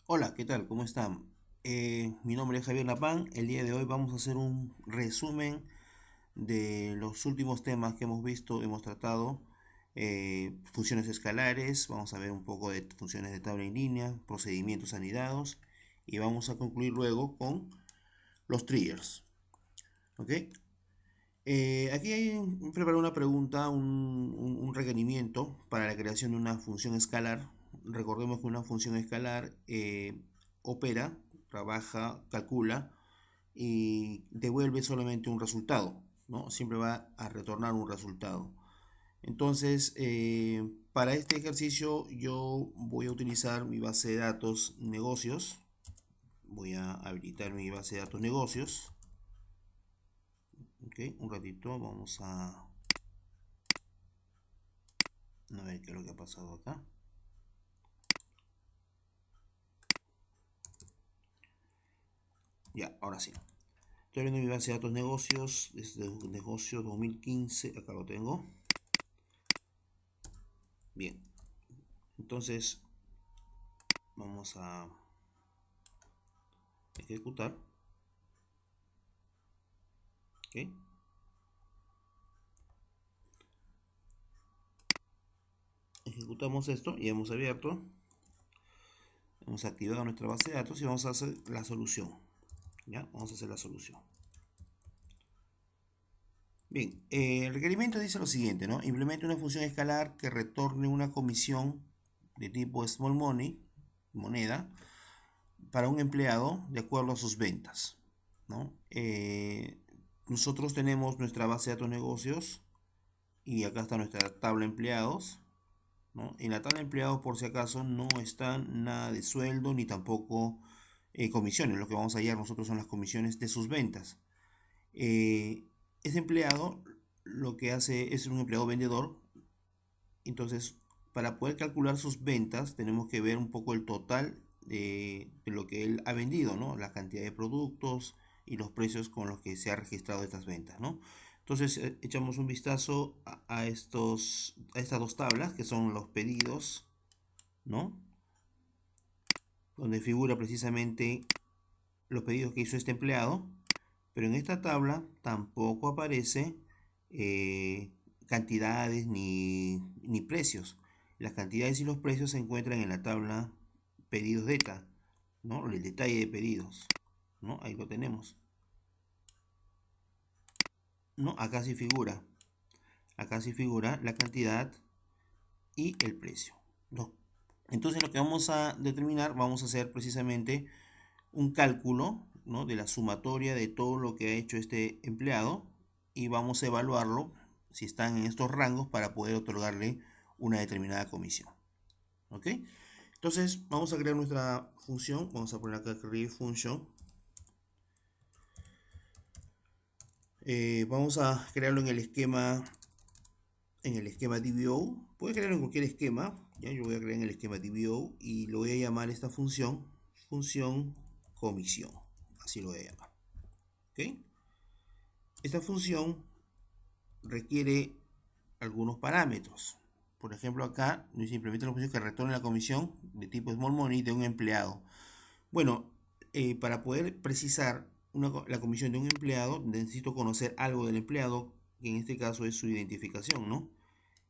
Hola, ¿qué tal? ¿Cómo están? Mi nombre es Javier Lapán. El día de hoy vamos a hacer un resumen de los últimos temas que hemos visto, hemos tratado. Funciones escalares, vamos a ver un poco de funciones de tabla en línea, procedimientos anidados y vamos a concluir luego con los triggers. ¿Ok? Aquí hay preparado una pregunta, un requerimiento para la creación de una función escalar. Recordemos que una función escalar opera, trabaja, calcula y devuelve solamente un resultado, ¿no? Siempre va a retornar un resultado. Entonces, para este ejercicio yo voy a utilizar mi base de datos negocios. Voy a habilitar mi base de datos negocios. Ok, un ratito, vamos a ver qué es lo que ha pasado acá. Ya, ahora sí. Estoy viendo mi base de datos negocios, desde negocio 2015, acá lo tengo. Bien, entonces vamos a ejecutar. ¿Ok? Ejecutamos esto y hemos abierto. Hemos activado nuestra base de datos y vamos a hacer la solución. ¿Ya? Vamos a hacer la solución. Bien, el requerimiento dice lo siguiente, ¿no? Implemente una función escalar que retorne una comisión de tipo small money, moneda, para un empleado de acuerdo a sus ventas, ¿no? Nosotros tenemos nuestra base de datos negocios y acá está nuestra tabla empleados, ¿no? En la tabla empleados, por si acaso, no están nada de sueldo ni tampoco comisiones. Lo que vamos a hallar nosotros son las comisiones de sus ventas. Ese empleado lo que hace es un empleado vendedor. Entonces, para poder calcular sus ventas, tenemos que ver un poco el total de lo que él ha vendido, ¿no? La cantidad de productos y los precios con los que se ha registrado estas ventas, ¿no? Entonces, echamos un vistazo a estas dos tablas, que son los pedidos, ¿no? Donde figura precisamente los pedidos que hizo este empleado, pero en esta tabla tampoco aparece eh, cantidades ni precios. Las cantidades y los precios se encuentran en la tabla pedidos data, ¿no? El detalle de pedidos, ¿no? Ahí lo tenemos, ¿no? Acá sí figura la cantidad y el precio, ¿no? Entonces lo que vamos a determinar, vamos a hacer precisamente un cálculo, ¿no? De la sumatoria de todo lo que ha hecho este empleado y vamos a evaluarlo si están en estos rangos para poder otorgarle una determinada comisión. ¿Ok? Entonces vamos a crear nuestra función. Vamos a poner acá create function. Vamos a crearlo en el esquema DBO. Puede crearlo en cualquier esquema. ¿Ya? Yo voy a crear en el esquema DBO y lo voy a llamar esta función comisión. Así lo voy a llamar. ¿Ok? Esta función requiere algunos parámetros. Por ejemplo, acá simplemente la función que retorne la comisión de tipo small money de un empleado. Bueno, para poder precisar la comisión de un empleado, necesito conocer algo del empleado, que en este caso es su identificación, ¿no?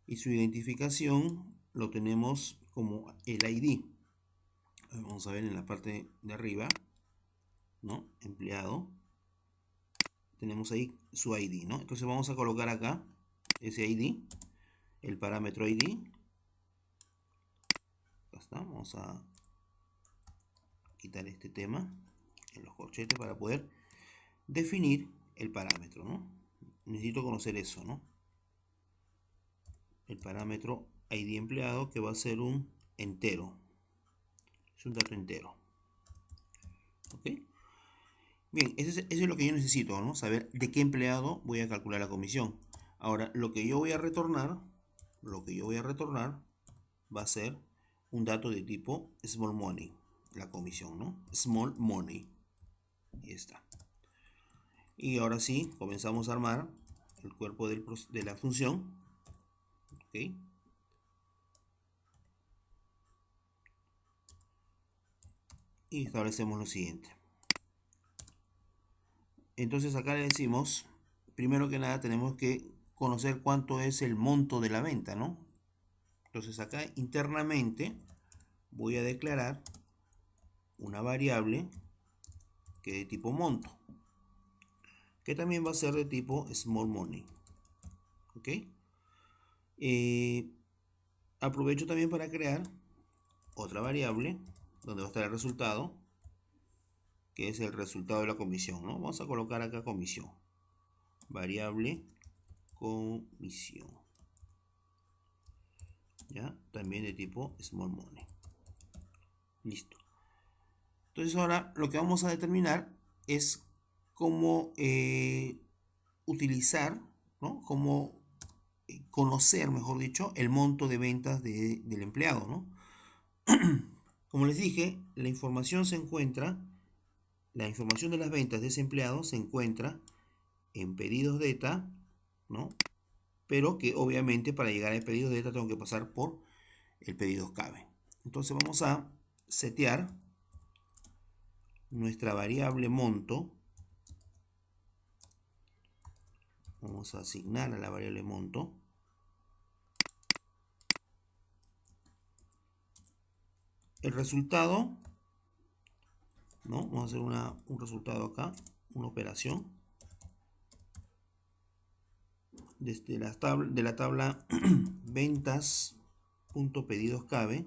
Y su identificación lo tenemos como el ID. Vamos a ver en la parte de arriba, ¿no? Empleado. Tenemos ahí su ID, ¿no? Entonces vamos a colocar acá ese ID, el parámetro ID. Acá está, vamos a quitar este tema en los corchetes para poder definir el parámetro, ¿no? Necesito conocer eso, ¿no? El parámetro ID empleado, que va a ser un entero, es un dato entero. ¿Ok? Bien, eso es lo que yo necesito, ¿no? Saber de qué empleado voy a calcular la comisión. Ahora, lo que yo voy a retornar va a ser un dato de tipo small money, la comisión, ¿no? Small money. Ahí está. Y ahora sí, comenzamos a armar el cuerpo de la función. ¿Ok? y establecemos lo siguiente. Entonces acá le decimos, primero que nada tenemos que conocer cuánto es el monto de la venta, ¿no? Entonces acá internamente voy a declarar una variable que es de tipo monto, que también va a ser de tipo small money. ¿Ok? Aprovecho también para crear otra variable donde va a estar el resultado, que es el resultado de la comisión, ¿no? Vamos a colocar acá comisión, variable comisión, ¿ya? También de tipo small money. Listo. Entonces ahora lo que vamos a determinar es cómo utilizar, ¿no? Cómo conocer, mejor dicho, el monto de ventas del empleado, ¿no? Como les dije, la información de las ventas de ese empleado se encuentra en pedidos data, ¿no? Pero que obviamente para llegar al pedido data tengo que pasar por el pedidos cabe. Entonces vamos a setear nuestra variable monto. Vamos a asignar a la variable monto el resultado, ¿no? Vamos a hacer un resultado acá, una operación desde de la tabla ventas.pedidos cabe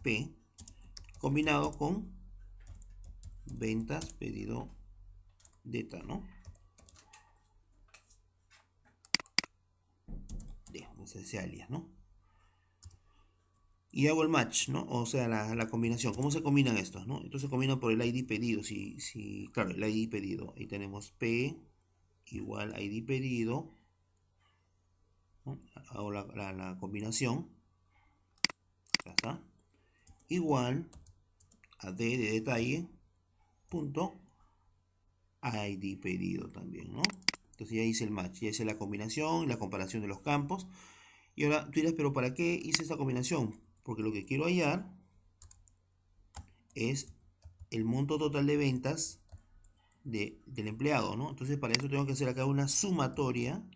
P combinado con ventas pedido data, ¿no? Ese alias, ¿no? Y hago el match, ¿no? O sea, la combinación. ¿Cómo se combinan estos, no? Entonces se combinan por el ID pedido. Claro, el ID pedido. Ahí tenemos P igual ID pedido, ¿no? Hago la combinación. Ya está. Igual a D de detalle punto ID pedido también, ¿no? Entonces ya hice el match, ya hice la combinación y la comparación de los campos. Y ahora tú dirás, pero ¿para qué hice esta combinación? Porque lo que quiero hallar es el monto total de ventas del empleado, ¿no? Entonces para eso tengo que hacer acá una sumatoria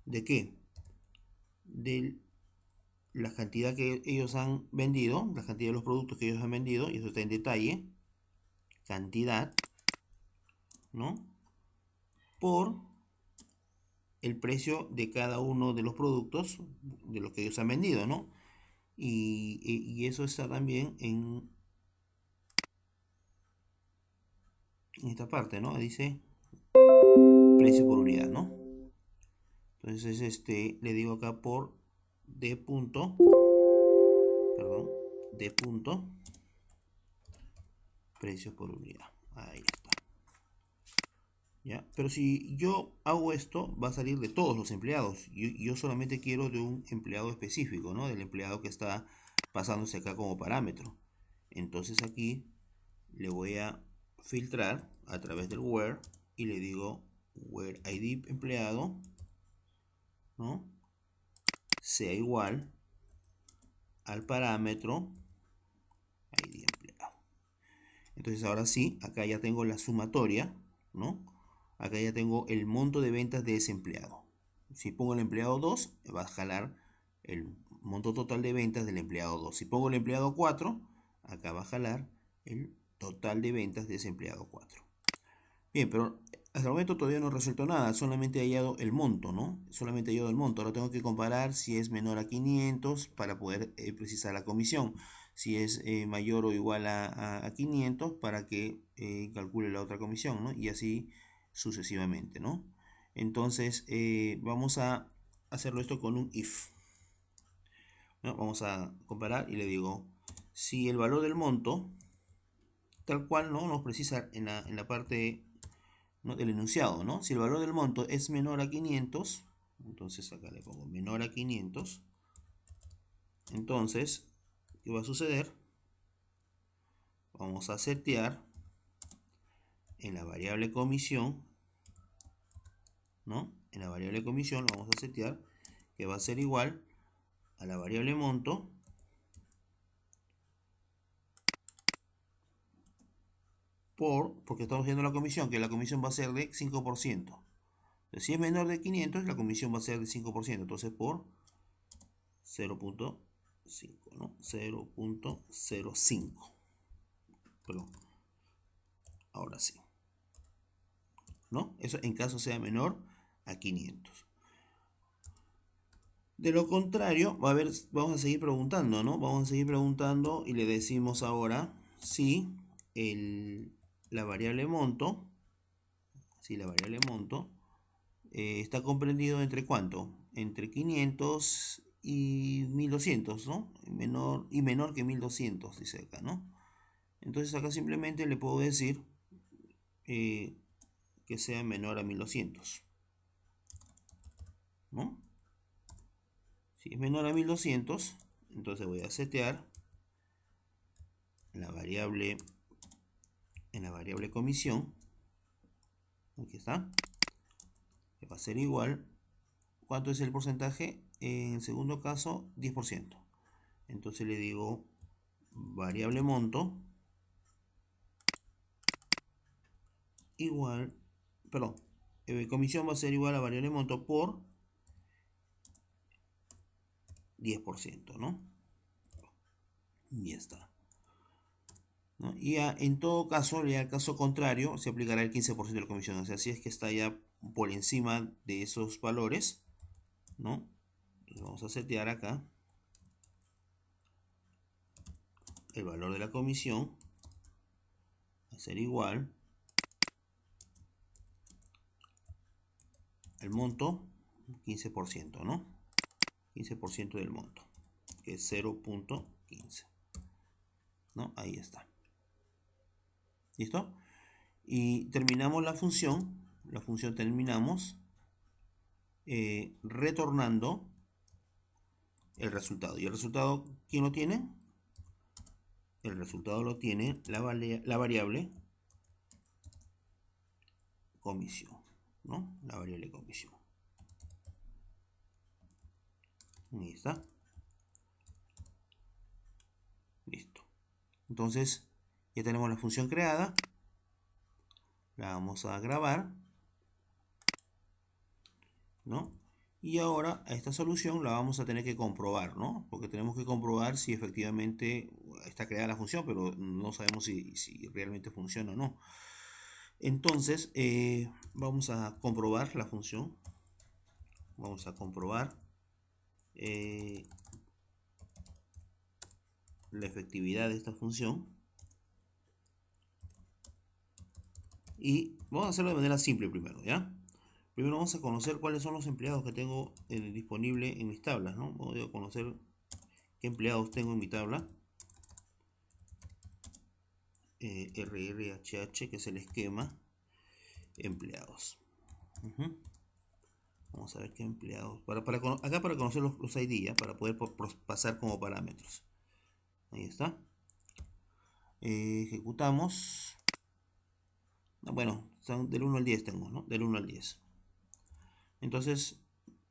¿de qué? De la cantidad que ellos han vendido, la cantidad de los productos que ellos han vendido, y eso está en detalle, cantidad, ¿no? Por el precio de cada uno de los productos de los que ellos han vendido, ¿no? Y eso está también en esta parte, ¿no? Dice precio por unidad, ¿no? Entonces le digo acá por D punto, perdón, D punto precio por unidad. Ahí está. ¿Ya? Pero si yo hago esto, va a salir de todos los empleados. Yo solamente quiero de un empleado específico, ¿no? Del empleado que está pasándose acá como parámetro. Entonces aquí le voy a filtrar a través del where y le digo where ID empleado, ¿no? Sea igual al parámetro ID empleado. Entonces ahora sí, acá ya tengo la sumatoria, ¿no? Acá ya tengo el monto de ventas de ese empleado. Si pongo el empleado 2, va a jalar el monto total de ventas del empleado 2. Si pongo el empleado 4, acá va a jalar el total de ventas de ese empleado 4. Bien, pero hasta el momento todavía no he resuelto nada, solamente he hallado el monto, ¿no? Solamente he hallado el monto. Ahora tengo que comparar si es menor a 500 para poder precisar la comisión. Si es mayor o igual a 500 para que calcule la otra comisión, ¿no? Y así sucesivamente, ¿no? Entonces vamos a hacerlo esto con un if, ¿no? Vamos a comparar y le digo si el valor del monto tal cual, ¿no? Nos precisa en la parte, ¿no? Del enunciado, ¿no? Si el valor del monto es menor a 500, entonces acá le pongo menor a 500, entonces ¿qué va a suceder? Vamos a setear en la variable comisión, ¿no? En la variable comisión vamos a setear que va a ser igual a la variable monto porque estamos viendo la comisión, que la comisión va a ser de 5%. Entonces, si es menor de 500, la comisión va a ser de 5%. Entonces, por 0.5, ¿no? 0.05. Perdón. Ahora sí, ¿no? Eso en caso sea menor a 500. De lo contrario, vamos a seguir preguntando, ¿no? Vamos a seguir preguntando y le decimos ahora si la variable monto, está comprendido entre ¿cuánto? Entre 500 y 1200, ¿no? Menor que 1200, dice acá, ¿no? Entonces acá simplemente le puedo decir que sea menor a 1200, ¿no? Si es menor a 1200, entonces voy a setear en la variable comisión, aquí está, que va a ser igual. ¿Cuánto es el porcentaje? En segundo caso, 10%. Entonces le digo variable monto igual, perdón, comisión va a ser igual a variable monto por 10%, ¿no? Y ya está, ¿no? Y en todo caso, ya el caso contrario, se aplicará el 15% de la comisión. O sea, si es que está ya por encima de esos valores, ¿no? Entonces vamos a setear acá el valor de la comisión va a ser igual al monto 15%, ¿no? 15% del monto, que es 0.15, ¿no? Ahí está. ¿Listo? Y terminamos la función terminamos retornando el resultado. ¿Y el resultado quién lo tiene? El resultado lo tiene la variable comisión, ¿no? La variable comisión. Ahí está. Listo. Entonces, ya tenemos la función creada. La vamos a grabar, ¿no? Y ahora a esta solución la vamos a tener que comprobar, ¿no? Porque tenemos que comprobar si efectivamente está creada la función, pero no sabemos si realmente funciona o no. Entonces, vamos a comprobar la función. Vamos a comprobar la efectividad de esta función. Y vamos a hacerlo de manera simple primero, ¿ya? Primero vamos a conocer cuáles son los empleados que tengo disponible en mis tablas, ¿no? Vamos a conocer qué empleados tengo en mi tabla. RRHH, que es el esquema empleados. Vamos a ver qué empleados. Acá para conocer los ID, ¿ya? Para poder pasar como parámetros. Ahí está. Ejecutamos. Bueno, son del 1 al 10 tengo, ¿no? Del 1 al 10. Entonces,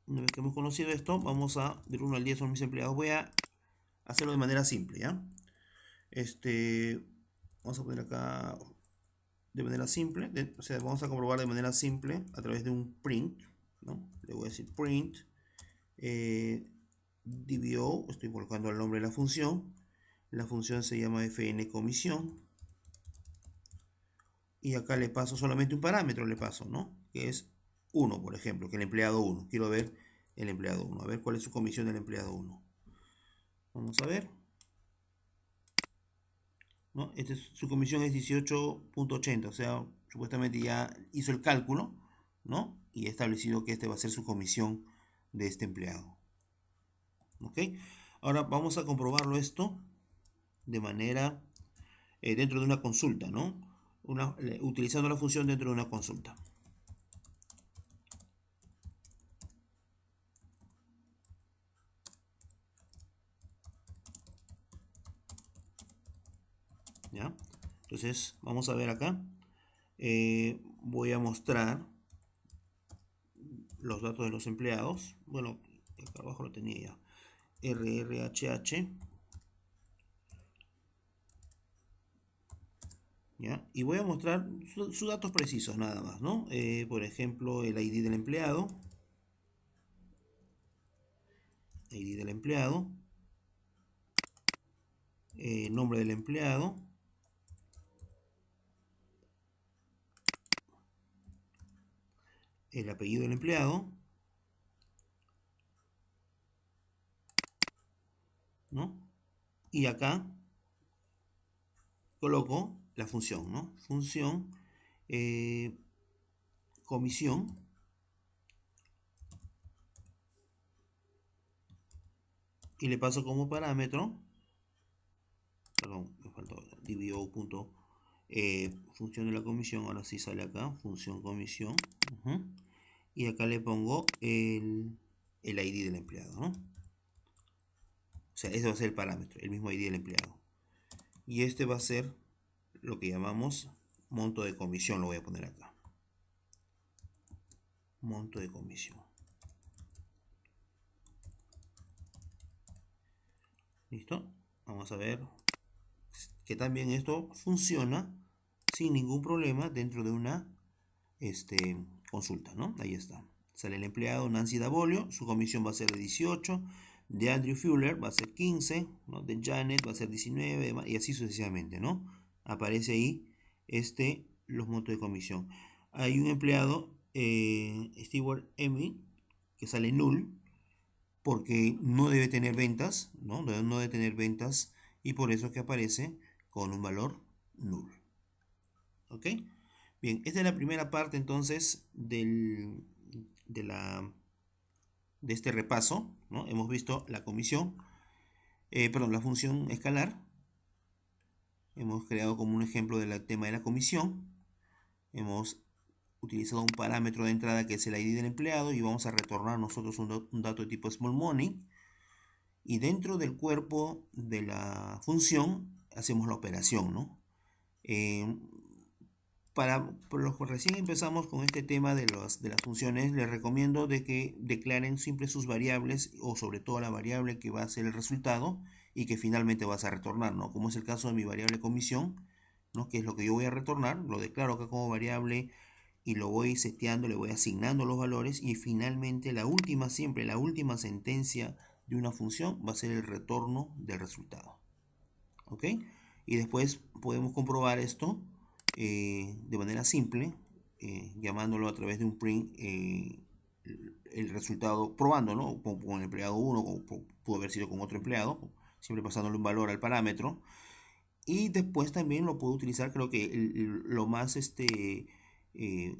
una vez que hemos conocido esto, vamos a, del 1 al 10 son mis empleados. Voy a hacerlo de manera simple, ¿ya? Vamos a poner acá de manera simple, o sea, vamos a comprobar de manera simple a través de un print, ¿no? Le voy a decir print DBO, estoy colocando el nombre de la función se llama fn comisión, y acá le paso solamente un parámetro, ¿no? Que es 1, por ejemplo, que el empleado 1, quiero ver el empleado 1, a ver cuál es su comisión del empleado 1. Vamos a ver, ¿no? Su comisión es 18.80, o sea, supuestamente ya hizo el cálculo, ¿no? Y he establecido que este va a ser su comisión de este empleado. ¿Ok? Ahora vamos a comprobarlo esto de manera dentro de una consulta, ¿no? Utilizando la función dentro de una consulta. ¿Ya? Entonces vamos a ver acá. Voy a mostrar los datos de los empleados. Bueno, acá abajo lo tenía ya. RRHH, ¿ya? Y voy a mostrar sus datos precisos nada más, ¿no? Por ejemplo, el ID del empleado, nombre del empleado, el apellido del empleado, ¿no? Y acá coloco la función, ¿no? Función eh, comisión, y le paso como parámetro, perdón, me faltó DBO punto, función de la comisión, ahora sí sale acá, función comisión, y acá le pongo el ID del empleado, ¿no? O sea, ese va a ser el parámetro, el mismo ID del empleado. Y este va a ser lo que llamamos monto de comisión, lo voy a poner acá. Monto de comisión. ¿Listo? Vamos a ver que también esto funciona sin ningún problema dentro de una consulta, ¿no? Ahí está. Sale el empleado Nancy Davolio, su comisión va a ser de 18, de Andrew Fuller va a ser 15, ¿no? De Janet va a ser 19 y así sucesivamente, ¿no? Aparece ahí los montos de comisión. Hay un empleado, Stewart Emmy, que sale null porque no debe tener ventas, ¿no? No debe tener ventas y por eso que aparece con un valor null. ¿Ok? Bien, esta es la primera parte entonces de este repaso, ¿no? Hemos visto la comisión, perdón, la función escalar. Hemos creado como un ejemplo del tema de la comisión. Hemos utilizado un parámetro de entrada que es el ID del empleado y vamos a retornar nosotros un dato de tipo small money. Y dentro del cuerpo de la función hacemos la operación, ¿no? Por los que recién empezamos con este tema de las funciones, les recomiendo de que declaren siempre sus variables o sobre todo la variable que va a ser el resultado y que finalmente vas a retornar, ¿no? Como es el caso de mi variable comisión, ¿no? Que es lo que yo voy a retornar, lo declaro acá como variable y lo voy seteando, le voy asignando los valores y finalmente siempre la última sentencia de una función va a ser el retorno del resultado. ¿Ok? Y después podemos comprobar esto de manera simple, llamándolo a través de un print el resultado, probando, ¿no? Con el empleado 1, pudo haber sido con otro empleado, siempre pasándole un valor al parámetro. Y después también lo puedo utilizar, creo que lo más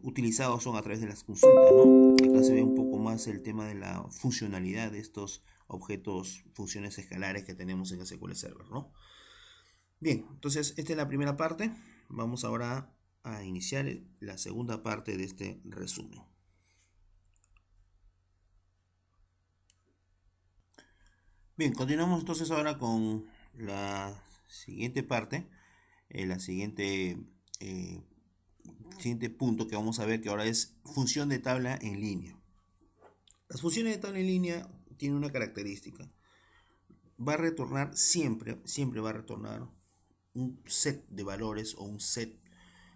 utilizado son a través de las consultas, ¿no? Acá se ve un poco más el tema de la funcionalidad de estos objetos, funciones escalares que tenemos en SQL Server, ¿no? Bien, entonces esta es la primera parte. Vamos ahora a iniciar la segunda parte de este resumen. Bien, continuamos entonces ahora con la siguiente parte, siguiente punto que vamos a ver que ahora es función de tabla en línea. Las funciones de tabla en línea tienen una característica. Va a retornar siempre va a retornar un set de valores o un set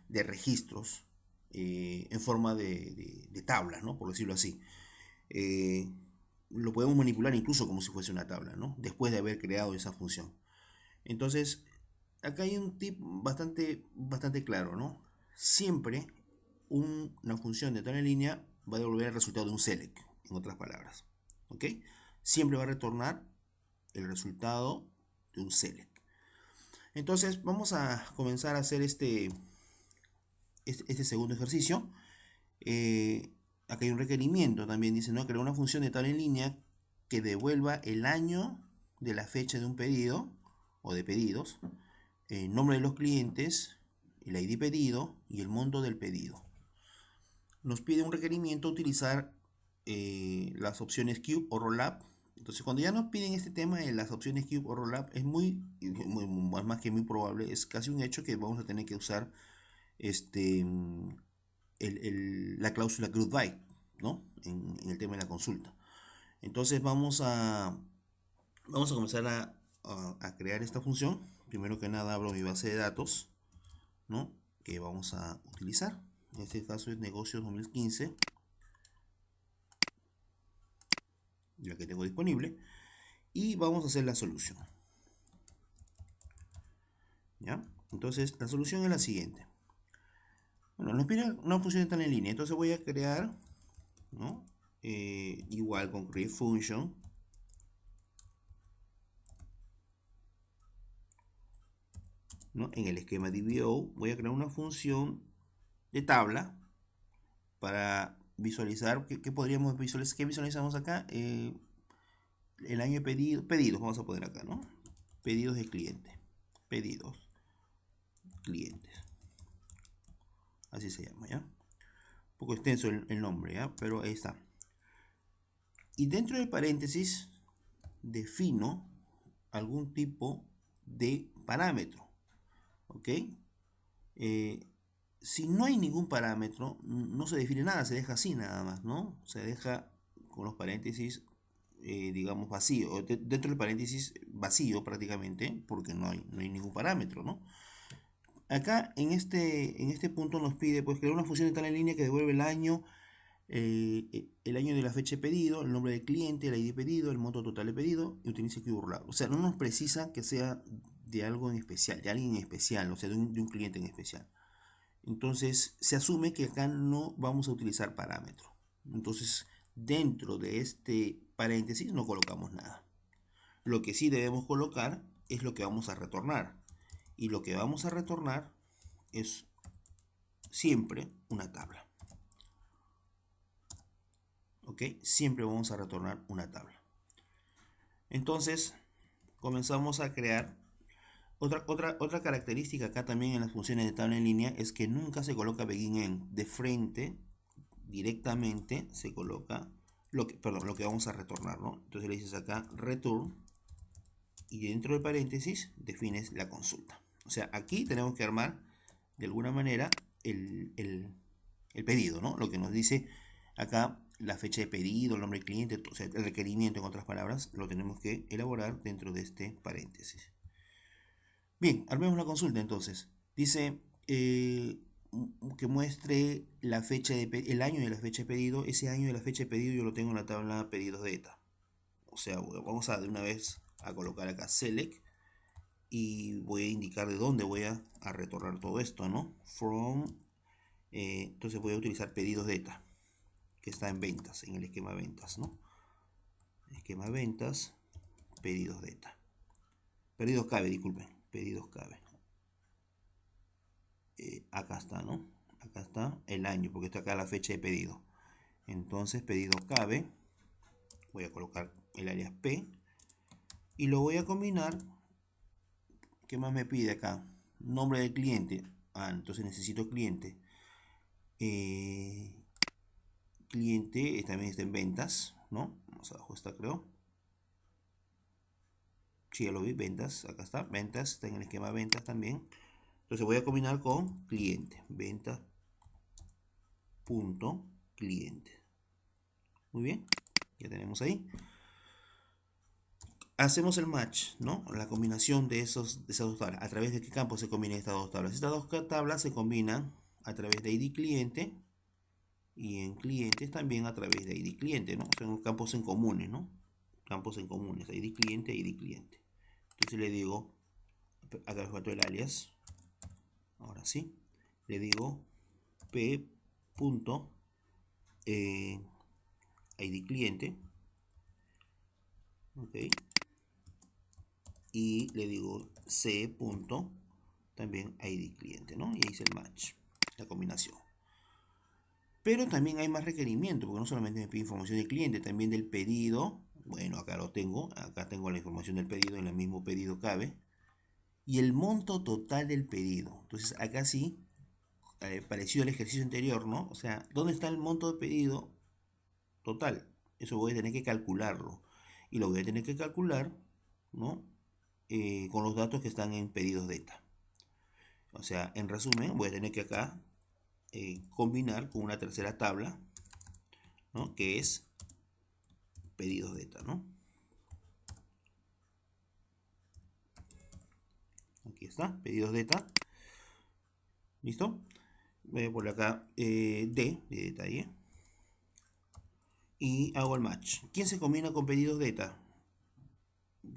de registros en forma de tablas, ¿no? Por decirlo así. Eh, lo podemos manipular incluso como si fuese una tabla, ¿no? Después de haber creado esa función. Entonces, acá hay un tip bastante claro, ¿no? Siempre una función de tabla en línea va a devolver el resultado de un select, en otras palabras. ¿Ok? Siempre va a retornar el resultado de un select. Entonces, vamos a comenzar a hacer este segundo ejercicio. Acá hay un requerimiento también, dice, ¿no? Crear una función de tabla en línea que devuelva el año de la fecha de un pedido o de pedidos, el nombre de los clientes, el ID pedido y el monto del pedido. Nos pide un requerimiento utilizar las opciones Cube o Rollup. Entonces, cuando ya nos piden este tema de las opciones Cube o Rollup, es más que muy probable, es casi un hecho que vamos a tener que usar la cláusula group by, ¿no? En el tema de la consulta. Entonces vamos a comenzar a crear esta función. Primero que nada abro mi base de datos, ¿no? que vamos a utilizar. En este caso es negocios 2015, la que tengo disponible, y vamos a hacer la solución. ¿Ya? Entonces la solución es la siguiente. Bueno, nos pide una función está en línea, entonces voy a crear, ¿no? Igual con create function, ¿no? En el esquema DBO voy a crear una función de tabla para visualizar. ¿Qué podríamos visualizar? ¿Qué visualizamos acá? El año de pedidos, vamos a poner acá, ¿no? Pedidos de cliente, pedidos, clientes, así se llama, ¿ya? Un poco extenso el nombre, ¿ya? Pero ahí está. Y dentro de paréntesis defino algún tipo de parámetro, ¿ok? Si no hay ningún parámetro, no se define nada, se deja así nada más, ¿no? Se deja con los paréntesis, digamos, vacío, dentro del paréntesis vacío prácticamente, porque no hay ningún parámetro, ¿no? Acá en este punto nos pide pues crear una función de tal en línea que devuelve el año de la fecha de pedido, el nombre del cliente, el ID de pedido, el monto total de pedido y utilice keyword. O sea, no nos precisa que sea de algo en especial, de alguien en especial, o sea, de un cliente en especial. Entonces se asume que acá no vamos a utilizar parámetro. Entonces dentro de este paréntesis no colocamos nada. Lo que sí debemos colocar es lo que vamos a retornar. Y lo que vamos a retornar es siempre una tabla. ¿Ok? Siempre vamos a retornar una tabla. Entonces comenzamos a crear. Otra característica acá también en las funciones de tabla en línea es que nunca se coloca begin end. De frente directamente se coloca lo que vamos a retornar, ¿no? Entonces le dices acá return y dentro del paréntesis defines la consulta. O sea, aquí tenemos que armar de alguna manera el pedido, ¿no? Lo que nos dice acá la fecha de pedido, el nombre del cliente, o sea, el requerimiento, en otras palabras, lo tenemos que elaborar dentro de este paréntesis. Bien, armemos la consulta entonces. Dice que muestre la fecha el año de la fecha de pedido. Ese año de la fecha de pedido yo lo tengo en la tabla pedidos data. O sea, vamos a de una vez a colocar acá select y voy a indicar de dónde voy a retornar todo esto, ¿no? From, entonces voy a utilizar pedidos data, que está en ventas, en el esquema ventas, ¿no? Esquema ventas, pedidos data. Pedidos cabe, disculpen, pedidos cabe. Acá está, ¿no? Acá está el año, porque está acá la fecha de pedido. Entonces, pedido cabe. Voy a colocar el alias P. Y lo voy a combinar. ¿Qué más me pide acá? Nombre del cliente. Entonces necesito cliente. Cliente también está en ventas, ¿no? Más abajo está, creo. Sí, ya lo vi, ventas. Acá está, ventas. Está en el esquema ventas también. Entonces voy a combinar con cliente. Ventas. Punto cliente. Muy bien, ya tenemos ahí. Hacemos el match, ¿no? La combinación de esas dos tablas. ¿A través de qué campo se combinan estas dos tablas? Estas dos tablas se combinan a través de ID cliente y en clientes también a través de ID cliente, ¿no? Son campos en comunes, ¿no? Campos en comunes, ID cliente, ID cliente. Entonces le digo, acá me faltó el alias. Ahora sí, le digo p. ID cliente, ok, y le digo c. también ID cliente, ¿no? Y ahí hice el match, la combinación. Pero también hay más requerimientos, porque no solamente me pide información del cliente, también del pedido. Bueno, acá lo tengo, acá tengo la información del pedido, en el mismo pedido cabe. Y el monto total del pedido. Entonces acá sí, parecido al ejercicio anterior, ¿no? O sea, ¿dónde está el monto de pedido total? Eso voy a tener que calcularlo. Y lo voy a tener que calcular, ¿no? Con los datos que están en pedidos data. O sea, en resumen, voy a tener que acá combinar con una tercera tabla, ¿no? Que es pedidos data, ¿no? Aquí está, pedidos data. ¿Listo? Voy a poner acá de detalle. Y hago el match. ¿Quién se combina con pedidos data?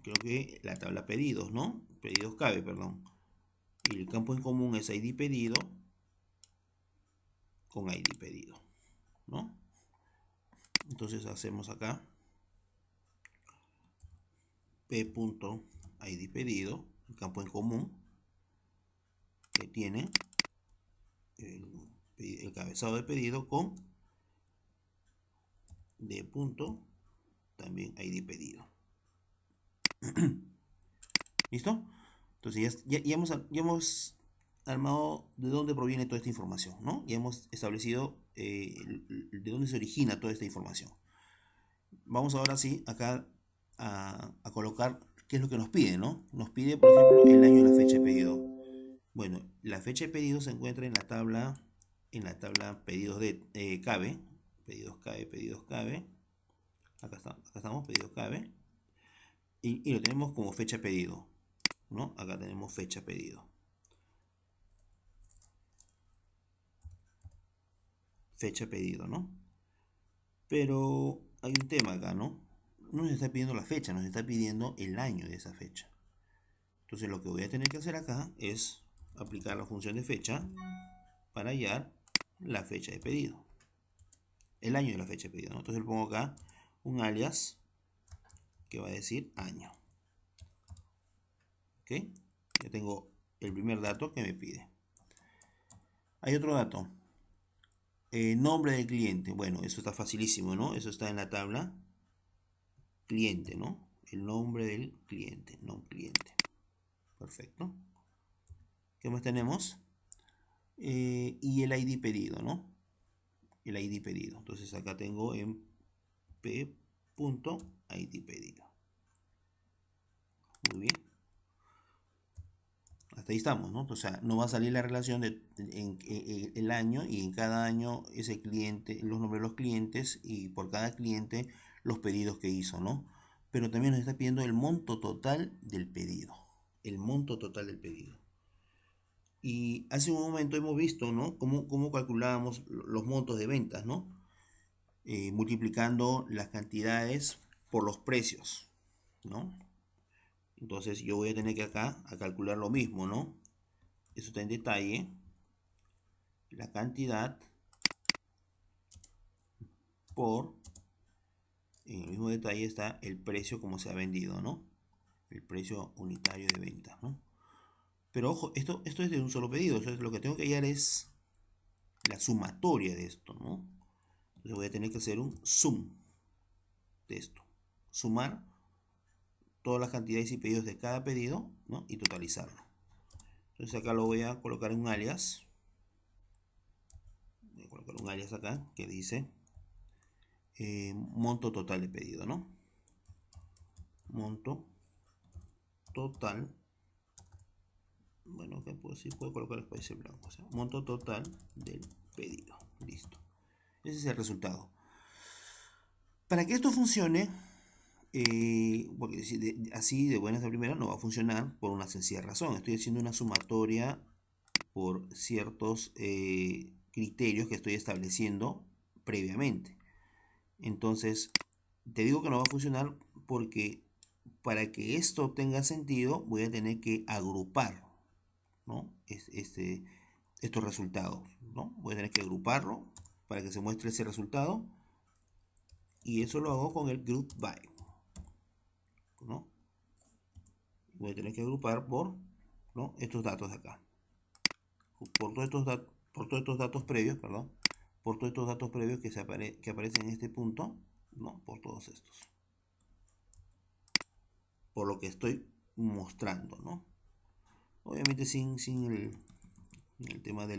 Creo que la tabla pedidos, ¿no? Pedidos cabe, perdón. Y el campo en común es ID pedido con ID pedido, ¿no? Entonces hacemos acá p.id pedido, el campo en común que tiene el cabezado de pedido con de punto también ID pedido. ¿Listo? Entonces ya hemos armado de dónde proviene toda esta información, ¿no? Ya hemos establecido de dónde se origina toda esta información. Vamos ahora sí acá a colocar qué es lo que nos pide, ¿no? Nos pide, por ejemplo, el año y la fecha de pedido. Bueno, la fecha de pedido se encuentra en la tabla pedidos de cabe, pedidos cabe. Acá estamos, pedidos cabe. Y lo tenemos como fecha pedido, ¿no? Acá tenemos fecha pedido. Fecha pedido, ¿no? Pero hay un tema acá, ¿no? No nos está pidiendo la fecha, nos está pidiendo el año de esa fecha. Entonces lo que voy a tener que hacer acá es aplicar la función de fecha para hallar la fecha de pedido. El año de la fecha de pedido, ¿no? Entonces le pongo acá un alias que va a decir año. ¿Ok? Ya tengo el primer dato que me pide. Hay otro dato. Nombre del cliente. Bueno, eso está facilísimo, ¿no? Eso está en la tabla cliente, ¿no? El nombre del cliente, no cliente. Perfecto. ¿Qué más tenemos? Y el ID pedido, ¿no? El ID pedido. Entonces acá tengo en p.id pedido. Muy bien. Hasta ahí estamos, ¿no? O sea, no va a salir la relación de el año y en cada año ese cliente, los nombres de los clientes y por cada cliente los pedidos que hizo, ¿no? Pero también nos está pidiendo el monto total del pedido. El monto total del pedido. Y hace un momento hemos visto, ¿no? Cómo calculábamos los montos de ventas, ¿no? Multiplicando las cantidades por los precios, ¿no? Entonces yo voy a tener que acá a calcular lo mismo, ¿no? Eso está en detalle. La cantidad por, en el mismo detalle está el precio como se ha vendido, ¿no? El precio unitario de venta, ¿no? Pero ojo, esto es de un solo pedido. Entonces lo que tengo que hallar es la sumatoria de esto, ¿no? Entonces voy a tener que hacer un sum de esto. Sumar todas las cantidades y pedidos de cada pedido, ¿no? Y totalizarlo. Entonces acá lo voy a colocar en un alias. Voy a colocar un alias acá que dice monto total de pedido, ¿no? Monto total. Bueno, acá sí puedo colocar espacio blanco. O sea, monto total del pedido. Listo. Ese es el resultado. Para que esto funcione, porque así de buenas de primera no va a funcionar por una sencilla razón. Estoy haciendo una sumatoria por ciertos criterios que estoy estableciendo previamente. Entonces, te digo que no va a funcionar porque para que esto tenga sentido voy a tener que agrupar, ¿no? Estos resultados, ¿no? Voy a tener que agruparlo para que se muestre ese resultado y eso lo hago con el group by, ¿no? Voy a tener que agrupar por, ¿no? Estos datos de acá. Por todos estos datos previos, perdón, por todos estos datos previos que aparecen en este punto, ¿no? Por todos estos. Por lo que estoy mostrando, ¿no? Obviamente sin el tema de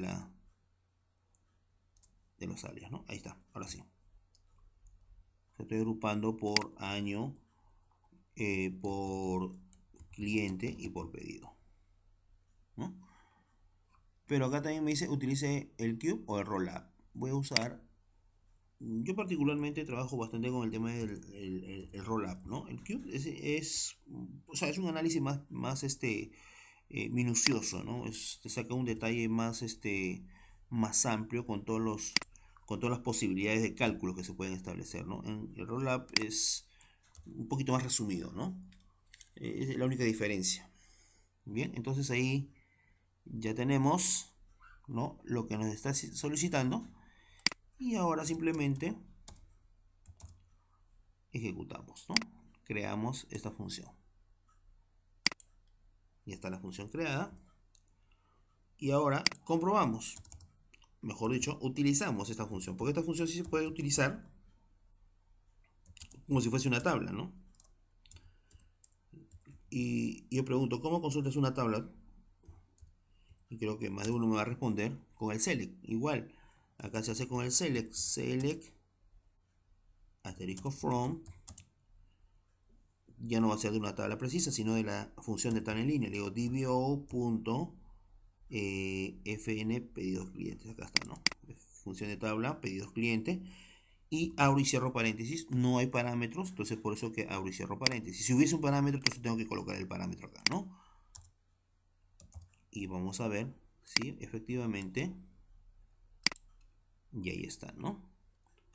los alias, ¿no? Ahí está, ahora sí. Estoy agrupando por año, por cliente y por pedido, ¿no? Pero acá también me dice utilice el cube o el rollup. Voy a usar, yo particularmente trabajo bastante con el tema del el rollup, ¿no? El cube o sea, es un análisis más minucioso, ¿no? Te saca un detalle más, más amplio con todas las posibilidades de cálculo que se pueden establecer, ¿no? En el Rollup es un poquito más resumido, ¿no? Es la única diferencia. Bien, entonces ahí ya tenemos, ¿no?, lo que nos está solicitando, y ahora simplemente ejecutamos, ¿no? Creamos esta función. Ya está la función creada. Y ahora comprobamos, mejor dicho, utilizamos esta función, porque esta función sí se puede utilizar como si fuese una tabla, ¿no? Y yo pregunto, ¿cómo consultas una tabla? Y creo que más de uno me va a responder con el select. Igual, acá se hace con el select asterisco from. Ya no va a ser de una tabla precisa, sino de la función de tabla en línea. Le digo dbo.fn pedidos clientes. Acá está, ¿no? Función de tabla, pedidos cliente. Y abro y cierro paréntesis. No hay parámetros, entonces por eso que abro y cierro paréntesis. Si hubiese un parámetro, entonces tengo que colocar el parámetro acá, ¿no? Y vamos a ver si efectivamente, y ahí está, ¿no?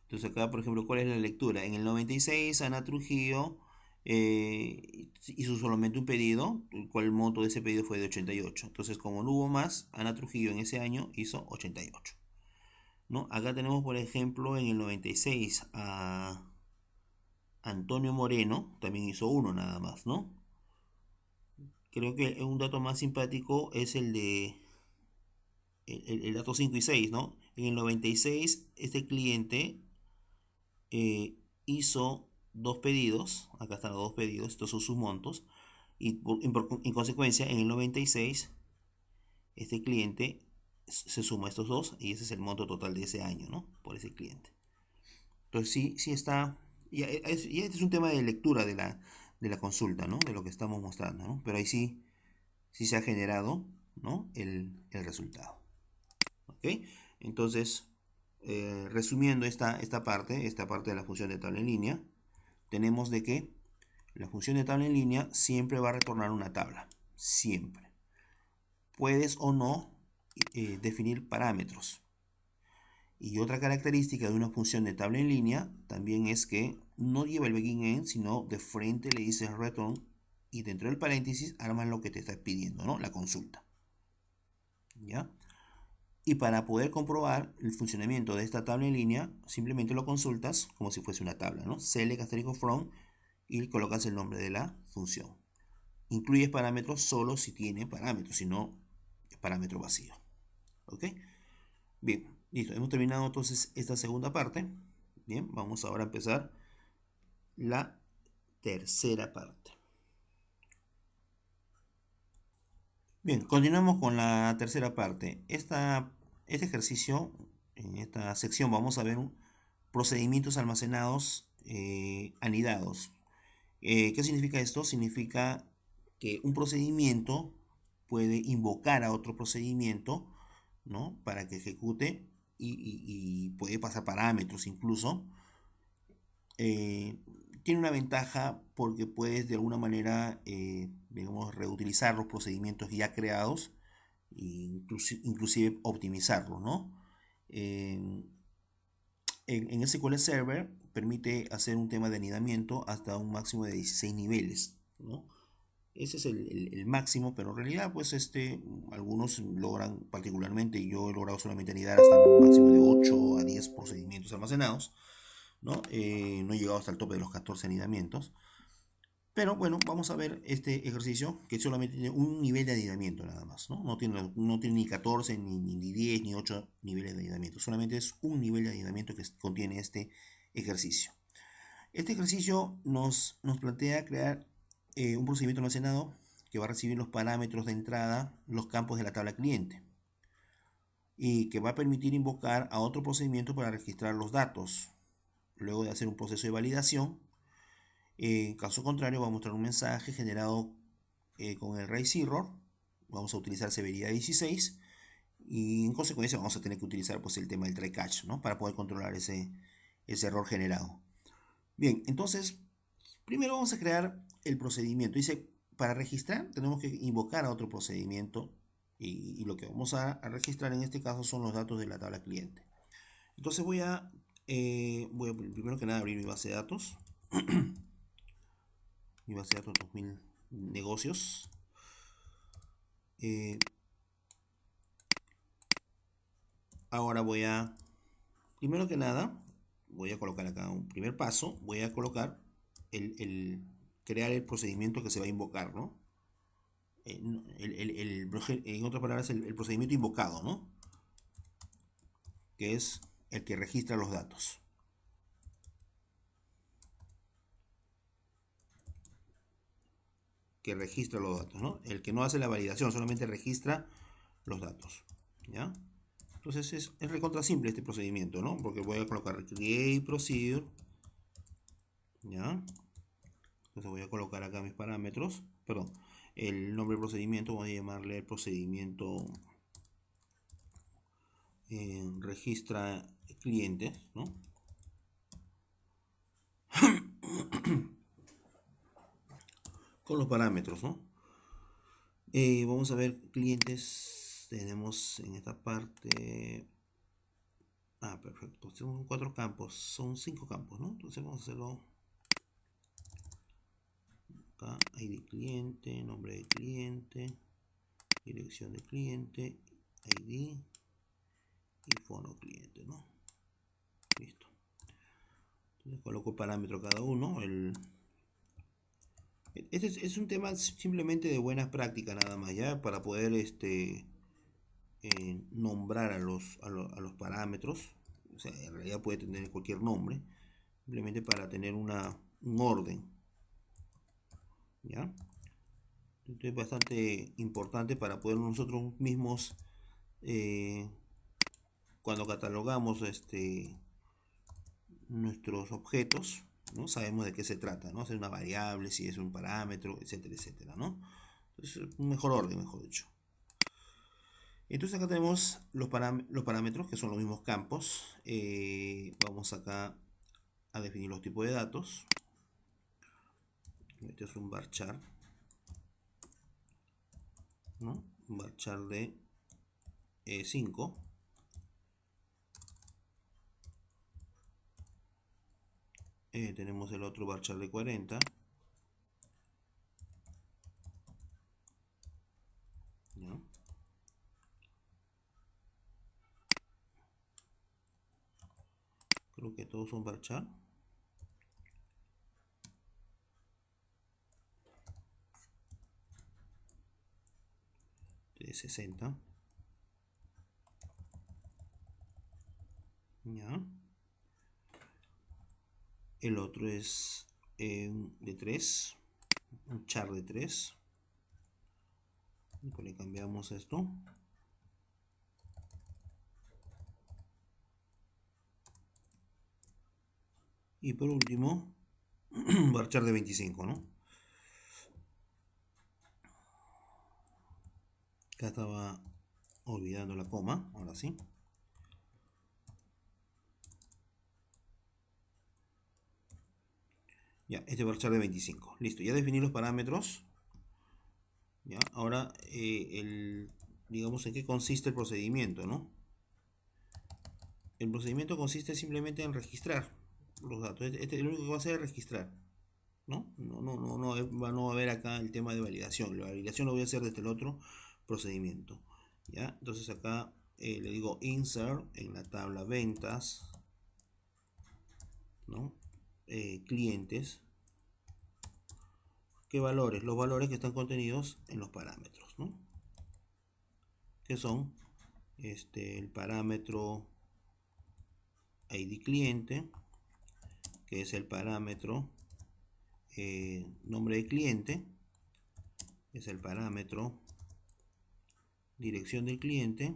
Entonces acá, por ejemplo, ¿cuál es la lectura? En el 96, Ana Trujillo hizo solamente un pedido, el cual el monto de ese pedido fue de 88. Entonces, como no hubo más, Ana Trujillo en ese año hizo 88, ¿no? Acá tenemos, por ejemplo, en el 96 a Antonio Moreno, también hizo uno nada más, ¿no? Creo que un dato más simpático es el de el dato 5 y 6, ¿no? En el 96, este cliente hizo dos pedidos, acá están los dos pedidos, estos son sus montos, y en consecuencia en el 96 este cliente se suma a estos dos y ese es el monto total de ese año, ¿no? Por ese cliente. Entonces sí está, y este es un tema de lectura de la consulta, ¿no? De lo que estamos mostrando, ¿no? Pero ahí sí se ha generado, ¿no?, el resultado. ¿Ok? Entonces, resumiendo esta parte de la función de tabla en línea, tenemos de que la función de tabla en línea siempre va a retornar una tabla. Siempre. Puedes o no definir parámetros. Y otra característica de una función de tabla en línea también es que no lleva el begin end, sino de frente le dices return y dentro del paréntesis armas lo que te está pidiendo, ¿no? La consulta. ¿Ya? Y para poder comprobar el funcionamiento de esta tabla en línea, simplemente lo consultas como si fuese una tabla, ¿no? Select asterisco from y colocas el nombre de la función. Incluyes parámetros solo si tiene parámetros, si no, es parámetro vacío. ¿Ok? Bien, listo. Hemos terminado entonces esta segunda parte. Bien, vamos ahora a empezar la tercera parte. Bien, continuamos con la tercera parte. Este ejercicio, en esta sección vamos a ver procedimientos almacenados anidados. ¿Qué significa esto? Significa que un procedimiento puede invocar a otro procedimiento, ¿no?, para que ejecute y puede pasar parámetros incluso. Eh, Tiene una ventaja porque puedes de alguna manera, digamos, reutilizar los procedimientos ya creados e inclusive optimizarlos, ¿no? Eh, en SQL Server permite hacer un tema de anidamiento hasta un máximo de 16 niveles, ¿no? Ese es el máximo, pero en realidad pues algunos logran, particularmente yo he logrado solamente anidar hasta un máximo de 8 a 10 procedimientos almacenados, ¿no? No he llegado hasta el tope de los 14 anidamientos. Pero bueno, vamos a ver este ejercicio que solamente tiene un nivel de anidamiento nada más, ¿no? No tiene ni 14, ni 10, ni 8 niveles de anidamiento. Solamente es un nivel de anidamiento que contiene este ejercicio. Este ejercicio nos plantea crear un procedimiento almacenado que va a recibir los parámetros de entrada, los campos de la tabla cliente, y que va a permitir invocar a otro procedimiento para registrar los datos. Luego de hacer un proceso de validación, en caso contrario, va a mostrar un mensaje generado con el raise error. Vamos a utilizar severidad 16 y en consecuencia vamos a tener que utilizar pues, el tema del try catch, ¿no?, para poder controlar ese error generado. Bien, entonces, primero vamos a crear el procedimiento. Dice, para registrar tenemos que invocar a otro procedimiento y lo que vamos a registrar en este caso son los datos de la tabla cliente. Entonces voy a primero que nada abrir mi base de datos. Mi base de datos 2000 negocios. Ahora primero que nada, voy a colocar acá un primer paso, voy a colocar crear el procedimiento que se va a invocar, ¿no? En otras palabras, el procedimiento invocado, ¿no? Que es el que registra los datos. Que registra los datos, ¿no? El que no hace la validación, solamente registra los datos, ¿ya? Entonces es recontra simple este procedimiento, ¿no? Porque voy a colocar create procedure, ¿ya? Entonces voy a colocar acá mis parámetros, perdón, el nombre del procedimiento, voy a llamarle el procedimiento registra clientes, ¿no? Con los parámetros, ¿no? Vamos a ver clientes, tenemos en esta parte, perfecto, tenemos 4 campos, son 5 campos, ¿no? Entonces vamos a hacerlo acá, ID cliente, nombre de cliente, dirección de cliente, ID y fono cliente, ¿no? Listo. Entonces coloco parámetro cada uno. Este es un tema simplemente de buenas prácticas nada más, ya para poder nombrar a los parámetros. O sea, en realidad puede tener cualquier nombre, simplemente para tener un orden, ¿ya? Esto es bastante importante para poder nosotros mismos, cuando catalogamos nuestros objetos, ¿no? Sabemos de qué se trata, ¿no? Si es una variable, si es un parámetro, etcétera, etcétera, ¿no? Entonces, un mejor orden, mejor dicho. Entonces acá tenemos los parámetros, que son los mismos campos. Vamos acá a definir los tipos de datos. Este es un varchar, ¿no? Un varchar de 5. Tenemos el otro varchar de 40. ¿Ya? Creo que todos son varchar. De 60. ¿Ya? El otro es de 3. Un char de 3. Le cambiamos esto. Y por último, varchar de 25, ¿no? Acá estaba olvidando la coma, ahora sí. Ya, este varchar de 25. Listo, ya definí los parámetros. Ya, ahora digamos en qué consiste el procedimiento, ¿no? El procedimiento consiste simplemente en registrar los datos. Lo único que va a hacer es registrar, ¿no? No va a haber acá el tema de validación. La validación lo voy a hacer desde el otro procedimiento. ¿Ya? Entonces acá le digo insert en la tabla ventas, ¿no? Clientes. ¿Qué valores? Los valores que están contenidos en los parámetros, ¿no? Que son el parámetro ID cliente, que es el parámetro nombre de cliente, es el parámetro dirección del cliente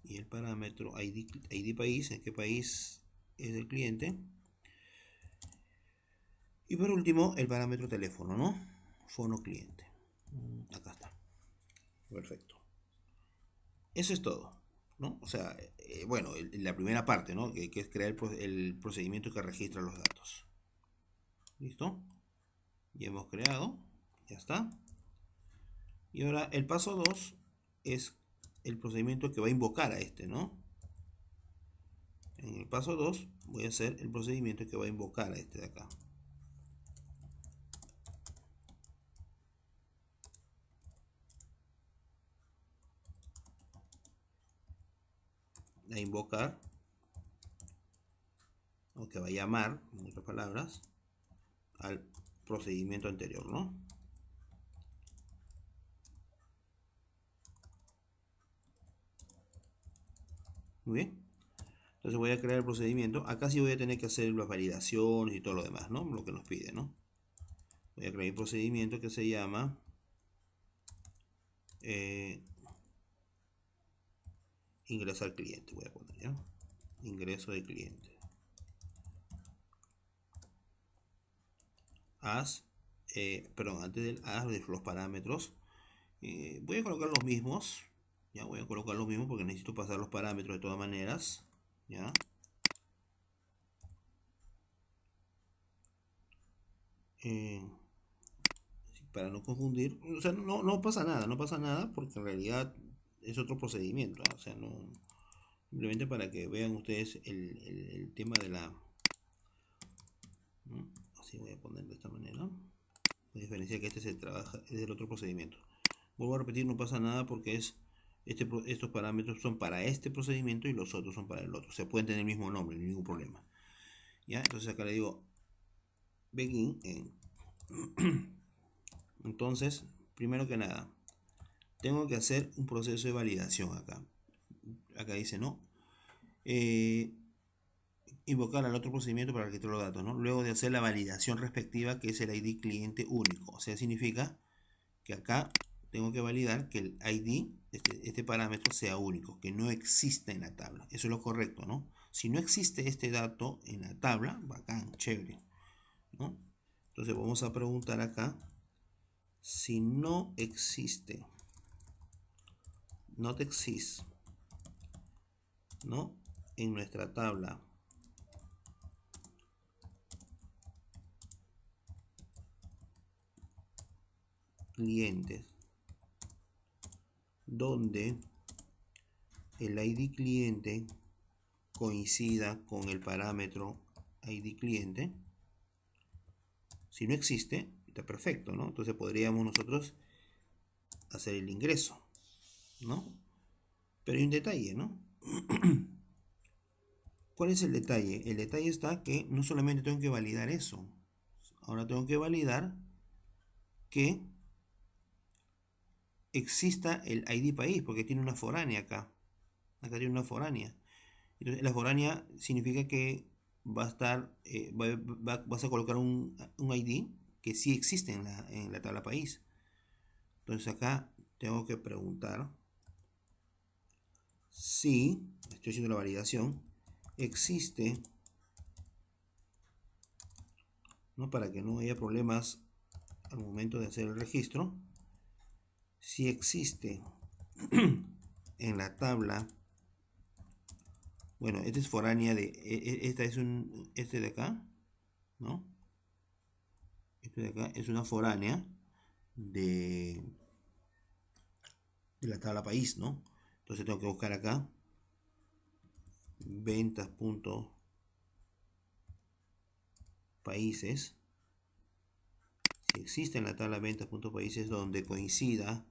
y el parámetro ID país, en qué país es el cliente. Y por último, el parámetro teléfono, ¿no? Fono cliente. Acá está. Perfecto. Eso es todo, ¿no? O sea, bueno, la primera parte, ¿no? Que es crear el procedimiento que registra los datos. ¿Listo? Ya hemos creado. Ya está. Y ahora el paso 2 es el procedimiento que va a invocar a este, ¿no? En el paso 2 voy a hacer el procedimiento que va a invocar a este de acá. A invocar, o que va a llamar, en otras palabras, al procedimiento anterior, ¿no? Muy bien. Entonces voy a crear el procedimiento. Acá sí voy a tener que hacer las validaciones y todo lo demás, ¿no? Lo que nos pide, ¿no? Voy a crear un procedimiento que se llama ingresar cliente. Voy a poner, ¿ya? Ingreso de cliente. Perdón, antes del haz de los parámetros, voy a colocar los mismos. Ya voy a colocar los mismos porque necesito pasar los parámetros de todas maneras. ¿Ya? Para no confundir, o sea, no pasa nada, no pasa nada porque en realidad es otro procedimiento, ¿eh? O sea, no, simplemente para que vean ustedes el tema de la, ¿no? Así voy a poner de esta manera, la diferencia que este se trabaja es del otro procedimiento. Vuelvo a repetir, no pasa nada porque estos parámetros son para este procedimiento y los otros son para el otro, se pueden tener el mismo nombre, ningún problema. ¿Ya? Entonces acá le digo begin en entonces, primero que nada, tengo que hacer un proceso de validación acá. Acá dice, ¿no? Invocar al otro procedimiento para registrar los datos, ¿no? Luego de hacer la validación respectiva, que es el ID cliente único. O sea, significa que acá tengo que validar que el ID, este parámetro, sea único, que no exista en la tabla. Eso es lo correcto, ¿no? Si no existe este dato en la tabla, bacán, chévere, ¿no? Entonces vamos a preguntar acá, si no existe, not exist, ¿no? En nuestra tabla clientes, donde el ID cliente coincida con el parámetro ID cliente. Si no existe, está perfecto, ¿no? Entonces podríamos nosotros hacer el ingreso, ¿no? Pero hay un detalle, ¿no? ¿Cuál es el detalle? El detalle está que no solamente tengo que validar eso, ahora tengo que validar que exista el ID país, porque tiene una foránea acá. Acá tiene una foránea. Entonces, la foránea significa que va a estar, vas a colocar un ID que sí existe en la tabla país. Entonces acá tengo que preguntar si, estoy haciendo la validación, existe, ¿no? Para que no haya problemas al momento de hacer el registro, si existe en la tabla, bueno, esta es foránea esta es este de acá, ¿no? Este de acá es una foránea de la tabla país, ¿no? Entonces tengo que buscar acá ventas.países. Si existe en la tabla ventas.países donde coincida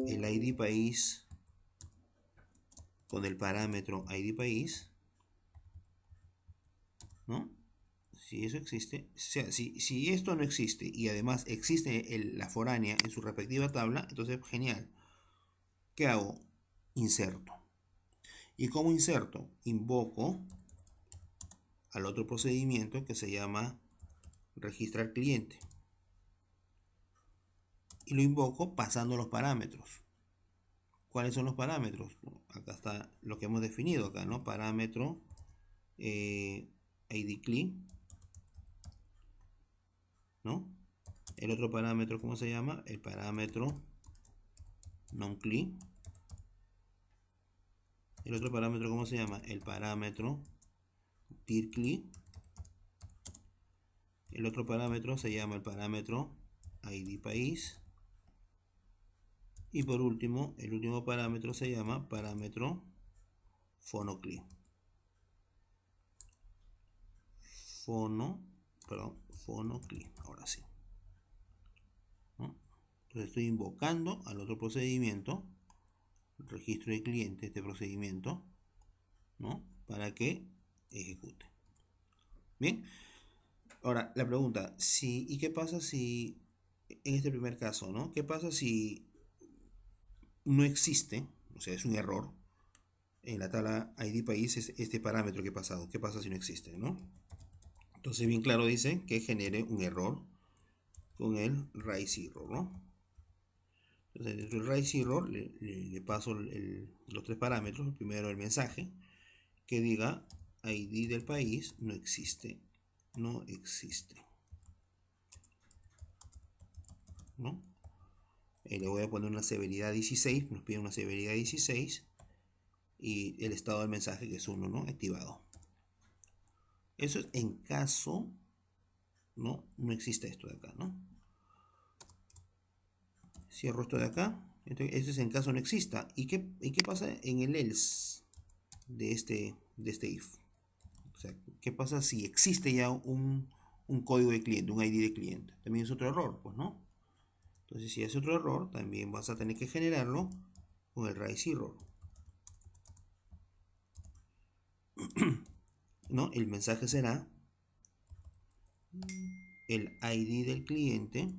el ID país con el parámetro ID país, ¿no? Si eso existe, o sea, si esto no existe y además existe la foránea en su respectiva tabla, entonces genial. ¿Qué hago? Inserto. ¿Y cómo inserto? Invoco al otro procedimiento que se llama registrar cliente. Y lo invoco pasando los parámetros. ¿Cuáles son los parámetros? Acá está lo que hemos definido acá, ¿no? Parámetro ID CLI, ¿no? El otro parámetro, ¿cómo se llama? El parámetro non-CLI. El otro parámetro, ¿cómo se llama? El parámetro TIR-CLI. El otro parámetro se llama el parámetro ID país. Y por último, el último parámetro se llama parámetro FonoCLI. FonoCLI. Ahora sí, ¿no? Entonces estoy invocando al otro procedimiento, registro de cliente, este procedimiento, ¿no? Para que ejecute. Bien. Ahora, la pregunta, ¿y qué pasa si, en este primer caso, ¿no? ¿Qué pasa si no existe, o sea, es un error, en la tabla ID país es este parámetro que he pasado? ¿Qué pasa si no existe, no? Entonces, bien claro dice que genere un error con el raíz error, ¿no? Entonces, dentro del raíz error le paso los tres parámetros. Primero el mensaje que diga ID del país no existe, no existe, ¿no? Le voy a poner una severidad 16, nos pide una severidad 16 y el estado del mensaje que es 1, ¿no? Activado. Eso es en caso no existe esto de acá, ¿no? Cierro esto de acá. Entonces, eso es en caso no exista. ¿Y qué pasa en el else de este if? O sea, ¿qué pasa si existe ya un código de cliente, un ID de cliente? También es otro error, pues, ¿no? Entonces, si es otro error, también vas a tener que generarlo con el raíz error. ¿No? El mensaje será el ID del cliente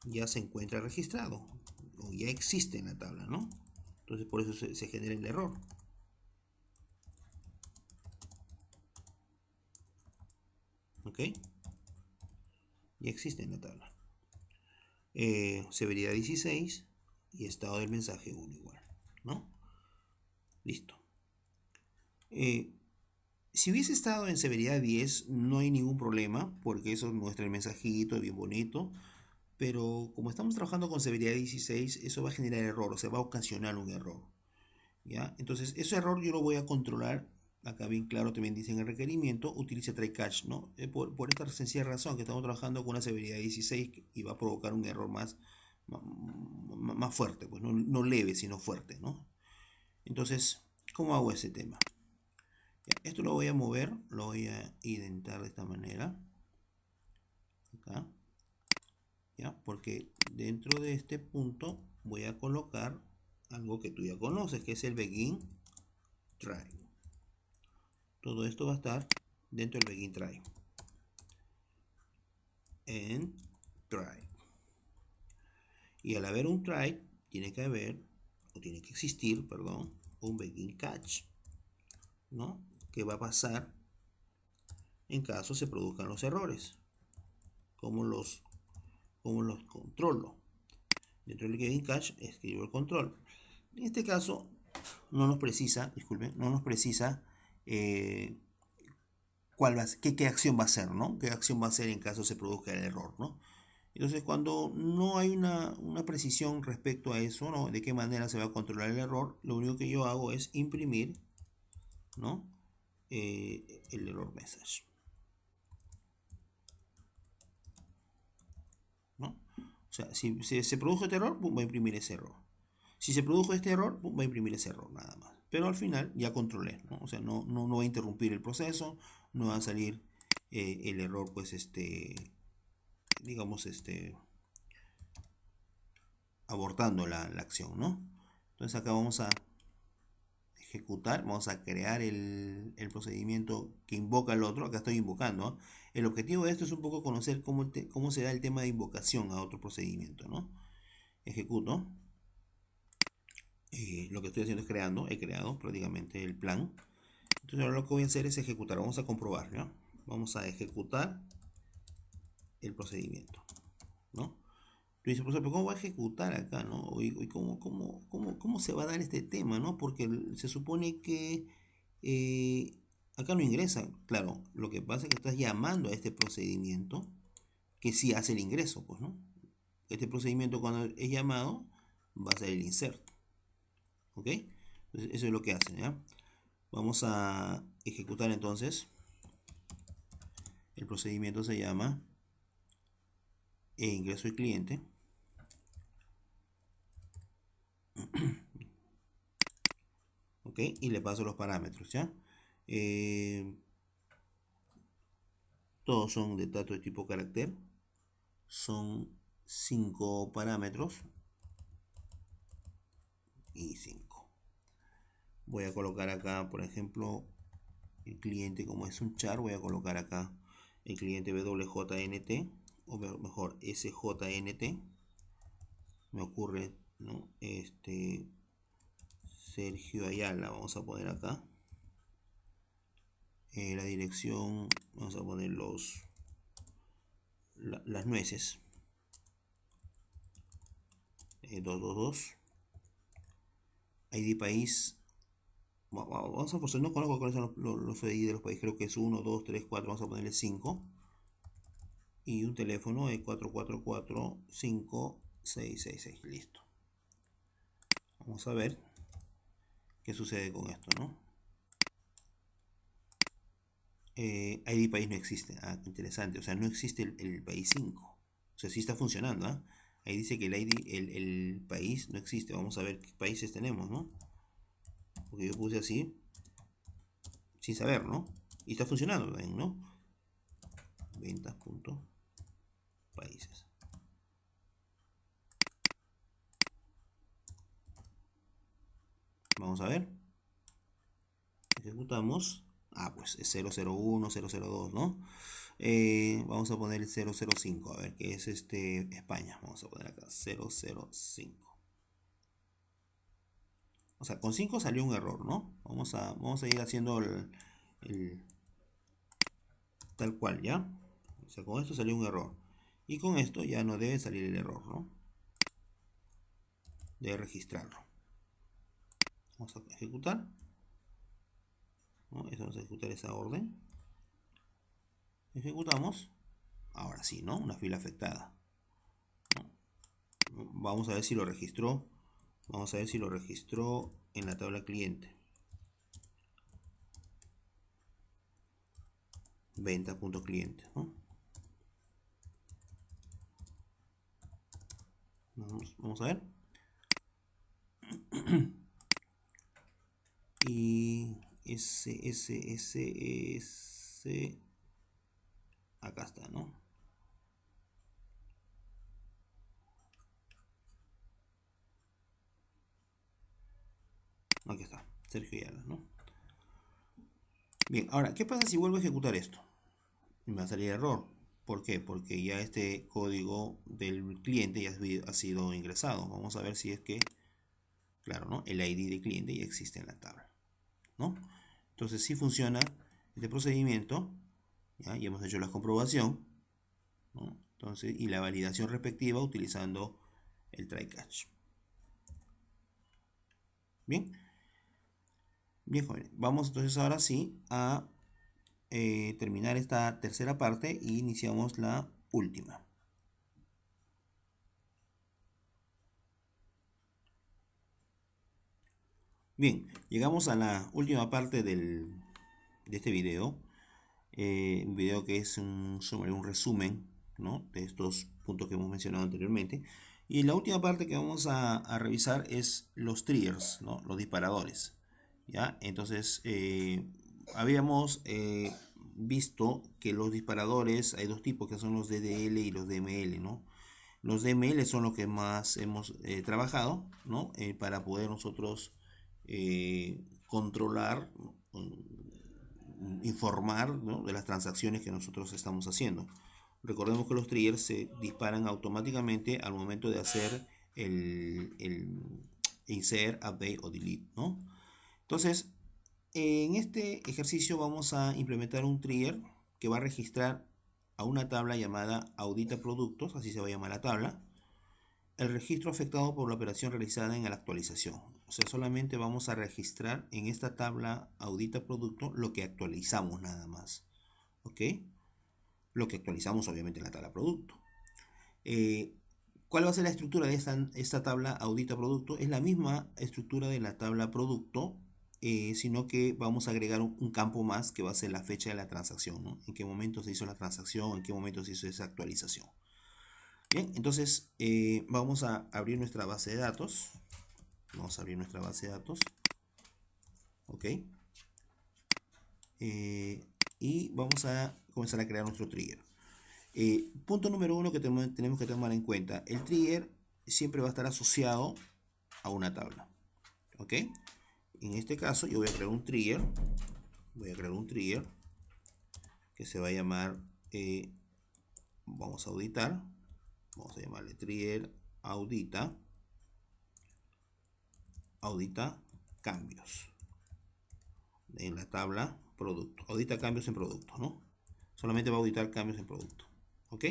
ya se encuentra registrado o ya existe en la tabla, ¿no? Entonces por eso se genera el error. ¿Ok? Ya existe en la tabla. Severidad 16 y estado del mensaje 1 igual, ¿no? Listo. Si hubiese estado en severidad 10 no hay ningún problema porque eso muestra el mensajito bien bonito, pero como estamos trabajando con severidad 16 eso va a generar error, o sea, va a ocasionar un error, ¿ya? Entonces ese error yo lo voy a controlar. Acá bien claro también dice en el requerimiento utilice try catch, ¿no? Por esta sencilla razón que estamos trabajando con una severidad 16 y va a provocar un error más fuerte, pues no leve sino fuerte, ¿no? Entonces, ¿cómo hago ese tema? Ya, esto lo voy a mover, lo voy a indentar de esta manera acá, ¿ya? Porque dentro de este punto voy a colocar algo que tú ya conoces, que es el begin try. Todo esto va a estar dentro del begin try. En try. Y al haber un try, tiene que existir, perdón, un begin catch, ¿no? Que va a pasar en caso se produzcan los errores. Como los controlo. Dentro del begin catch escribo el control. En este caso no nos precisa, disculpen, no nos precisa qué acción va a hacer, ¿no? ¿Qué acción va a hacer en caso se produzca el error, ¿no? Entonces, cuando no hay una precisión respecto a eso, ¿no? De qué manera se va a controlar el error, lo único que yo hago es imprimir, ¿no? El error message, ¿no? O sea, si se produjo este error, va a imprimir ese error. Si se produjo este error, va a imprimir ese error nada más. Pero al final ya controlé, ¿no? O sea, no va a interrumpir el proceso, no va a salir el error, pues, digamos, abortando la acción, ¿no? Entonces acá vamos a ejecutar, vamos a crear el procedimiento que invoca al otro. Acá estoy invocando, ¿no? El objetivo de esto es un poco conocer cómo se da el tema de invocación a otro procedimiento, ¿no? Ejecuto. Lo que estoy haciendo es he creado prácticamente el plan. Entonces ahora lo que voy a hacer es ejecutar, vamos a comprobar, ¿no? Vamos a ejecutar el procedimiento, ¿no? Tú dices, profesor, pero ¿cómo va a ejecutar acá, no? ¿Y cómo se va a dar este tema, no? Porque se supone que acá no ingresa. Claro, lo que pasa es que estás llamando a este procedimiento que sí hace el ingreso, pues, ¿no? Este procedimiento cuando es llamado va a ser el insert, ¿ok? Entonces eso es lo que hace, ¿ya? Vamos a ejecutar entonces El procedimiento se llama ingreso el cliente. Ok, y le paso los parámetros, ¿ya? Todos son de dato de tipo carácter. Son 5 parámetros y 5. Voy a colocar acá, por ejemplo, el cliente, como es un char, voy a colocar acá el cliente WJNT, o mejor SJNT. Me ocurre, ¿no? Sergio Ayala, vamos a poner acá. La dirección, vamos a poner las nueces. 222. ID país. Vamos a poner, no conozco cuáles son los ID de los países, creo que es 1, 2, 3, 4, vamos a ponerle 5. Y un teléfono de 444-5666, listo. Vamos a ver qué sucede con esto, ¿no? ID país no existe. Ah, interesante. O sea, no existe el país 5. O sea, sí está funcionando, ¿ah? Ahí dice que el país no existe. Vamos a ver qué países tenemos, ¿no? Porque yo puse así, sin saber, ¿no? Y está funcionando también, ¿no? Ventas.países. Vamos a ver. Ejecutamos. Ah, pues es 001, 002, ¿no? Vamos a poner el 005, a ver, que es España. Vamos a poner acá 005. O sea, con 5 salió un error, ¿no? Vamos a ir haciendo el tal cual, ¿ya? O sea, con esto salió un error. Y con esto ya no debe salir el error, ¿no? Debe registrarlo. Vamos a ejecutar, ¿no? Vamos a ejecutar esa orden. Ejecutamos. Ahora sí, ¿no? Una fila afectada, ¿no? Vamos a ver si lo registró. Vamos a ver si lo registró en la tabla cliente. Venta.cliente, ¿no? Vamos a ver. Y S. Acá está, ¿no? Aquí está, Sergio Ayala, ¿no? Bien, ahora, ¿qué pasa si vuelvo a ejecutar esto? Me va a salir error. ¿Por qué? Porque ya este código del cliente ya ha sido ingresado. Vamos a ver si es que, claro, ¿no? El ID de cliente ya existe en la tabla, ¿no? Entonces sí funciona este procedimiento. Ya hemos hecho la comprobación, ¿no? Entonces, y la validación respectiva utilizando el try catch. Bien. Bien, jóvenes. Vamos entonces ahora sí a terminar esta tercera parte y iniciamos la última. Bien, llegamos a la última parte de este video. Un video que es un resumen, ¿no? De estos puntos que hemos mencionado anteriormente. Y la última parte que vamos a revisar es los triggers, ¿no? Los disparadores. ¿Ya? Entonces, habíamos visto que los disparadores, hay dos tipos que son los DDL y los DML, ¿no? Los DML son los que más hemos trabajado, ¿no? Para poder nosotros controlar, informar, ¿no? De las transacciones que nosotros estamos haciendo. Recordemos que los triggers se disparan automáticamente al momento de hacer el insert, update o delete, ¿no? Entonces, en este ejercicio vamos a implementar un trigger que va a registrar a una tabla llamada audita productos, así se va a llamar la tabla, el registro afectado por la operación realizada en la actualización. O sea, solamente vamos a registrar en esta tabla audita producto lo que actualizamos nada más. ¿Ok? Lo que actualizamos obviamente en la tabla producto. ¿Cuál va a ser la estructura de esta tabla audita producto? Es la misma estructura de la tabla producto sino que vamos a agregar un campo más que va a ser la fecha de la transacción, ¿no? En qué momento se hizo la transacción, en qué momento se hizo esa actualización. Bien, entonces vamos a abrir nuestra base de datos. Vamos a abrir nuestra base de datos. Ok. Y vamos a comenzar a crear nuestro trigger. Punto número uno que tenemos que tomar en cuenta. El trigger siempre va a estar asociado a una tabla. Ok. En este caso yo voy a crear un trigger. Voy a crear un trigger que se va a llamar, vamos a auditar. Vamos a llamarle trigger audita. Audita cambios en la tabla producto. Audita cambios en producto, ¿no? Solamente va a auditar cambios en producto. ¿Ok?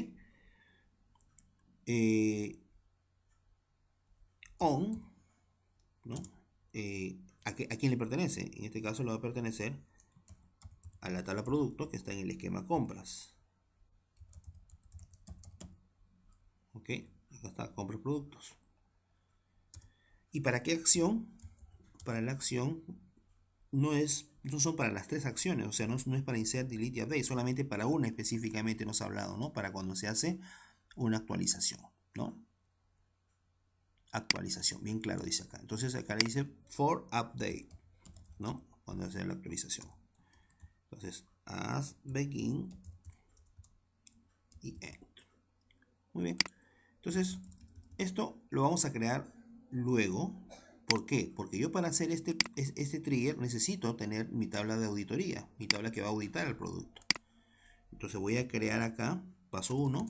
On, ¿no? ¿A quién le pertenece? En este caso le va a pertenecer a la tabla producto que está en el esquema compras. ¿Ok? Acá está compras productos. ¿Y para qué acción? Para la acción no son para las tres acciones, o sea, no es para insert, delete y update, solamente para una específicamente nos ha hablado, ¿no? Para cuando se hace una actualización, ¿no? Actualización, bien claro dice acá. Entonces acá le dice for update, ¿no? Cuando hace la actualización. Entonces, as begin y end. Muy bien. Entonces, esto lo vamos a crear luego. ¿Por qué? Porque yo para hacer este trigger necesito tener mi tabla de auditoría, mi tabla que va a auditar el producto. Entonces voy a crear acá, paso 1,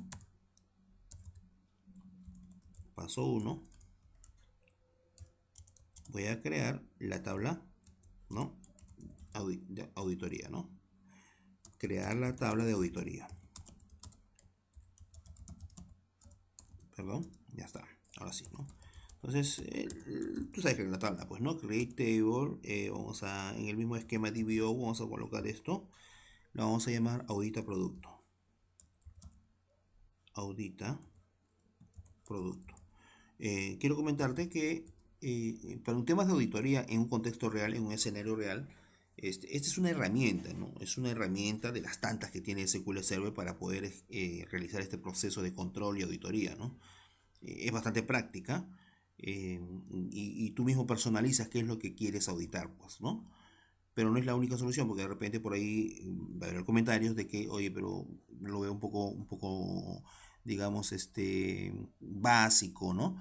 paso 1, voy a crear la tabla, ¿no? De auditoría, ¿no? Crear la tabla de auditoría. Perdón, ya está, ahora sí, ¿no? Entonces, tú sabes que en la tabla, pues, ¿no? Create table, vamos a, en el mismo esquema DBO, vamos a colocar esto, lo vamos a llamar audita producto. Audita producto. Quiero comentarte que para un tema de auditoría en un contexto real, en un escenario real, esta es una herramienta, ¿no? Es una herramienta de las tantas que tiene SQL Server para poder realizar este proceso de control y auditoría, ¿no? Es bastante práctica y tú mismo personalizas qué es lo que quieres auditar, pues, ¿no? Pero no es la única solución, porque de repente por ahí va a haber comentarios de que, oye, pero lo veo un poco, digamos, básico, ¿no?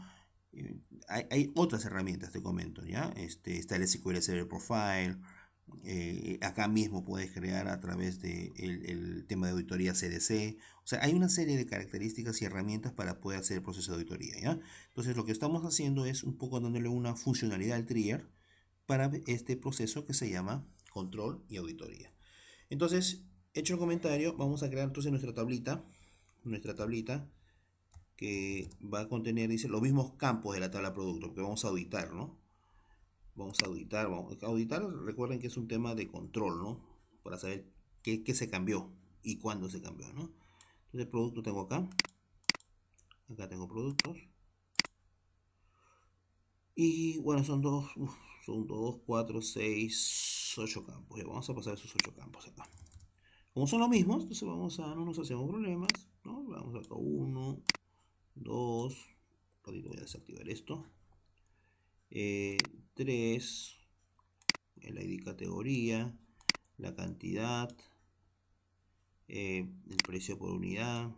Hay otras herramientas, te comento, ¿ya? Está el SQL Server Profile. Acá mismo puedes crear a través de el tema de auditoría CDC. O sea, hay una serie de características y herramientas para poder hacer el proceso de auditoría, ¿ya? Entonces, lo que estamos haciendo es un poco dándole una funcionalidad al trigger para este proceso que se llama control y auditoría. Entonces, hecho el comentario, vamos a crear entonces nuestra tablita que va a contener, dice, los mismos campos de la tabla producto, porque vamos a auditar, ¿no? Vamos a auditar, recuerden que es un tema de control, ¿no? Para saber qué se cambió y cuándo se cambió, ¿no? Entonces, producto tengo acá tengo productos, y bueno, son 2, 4, 6, 8 campos. Ya vamos a pasar esos 8 campos acá. Como son los mismos, entonces no nos hacemos problemas, ¿no? Vamos acá 1, 2, voy a desactivar esto. 3, el ID categoría, la cantidad, el precio por unidad,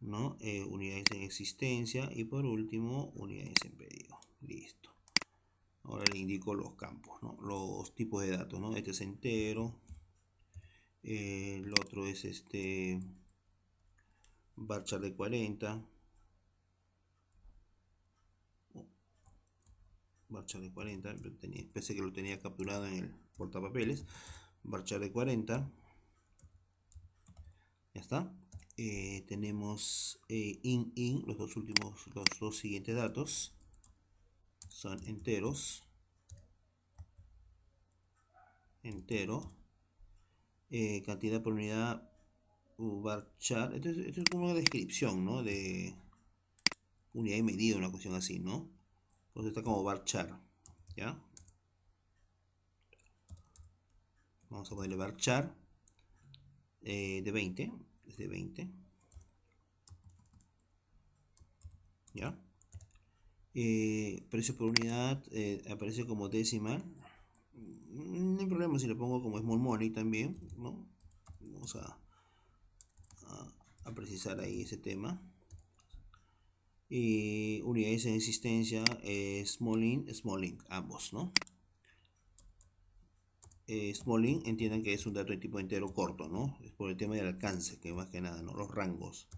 ¿no? Unidades en existencia y por último unidades en pedido. Listo. Ahora le indico los campos, ¿no? Los tipos de datos, ¿no? Este es entero. El otro es varchar de 40. Varchar de 40. Pensé que lo tenía capturado en el portapapeles. Varchar de 40. Ya está. Tenemos in, los dos siguientes datos son enteros. Cantidad por unidad varchar. Esto es como una descripción, ¿no? De unidad y medida, una cuestión así, ¿no? Entonces está como varchar. ¿ya? Vamos a ponerle varchar de 20, es de 20, ¿ya? Precio por unidad aparece como decimal. No hay problema si le pongo como small money también, ¿no? Vamos a precisar ahí ese tema. Y unidades en existencia, small int, ambos, ¿no? Small int entiendan que es un dato de tipo entero corto, ¿no? Es por el tema del alcance, que más que nada, ¿no? Los rangos.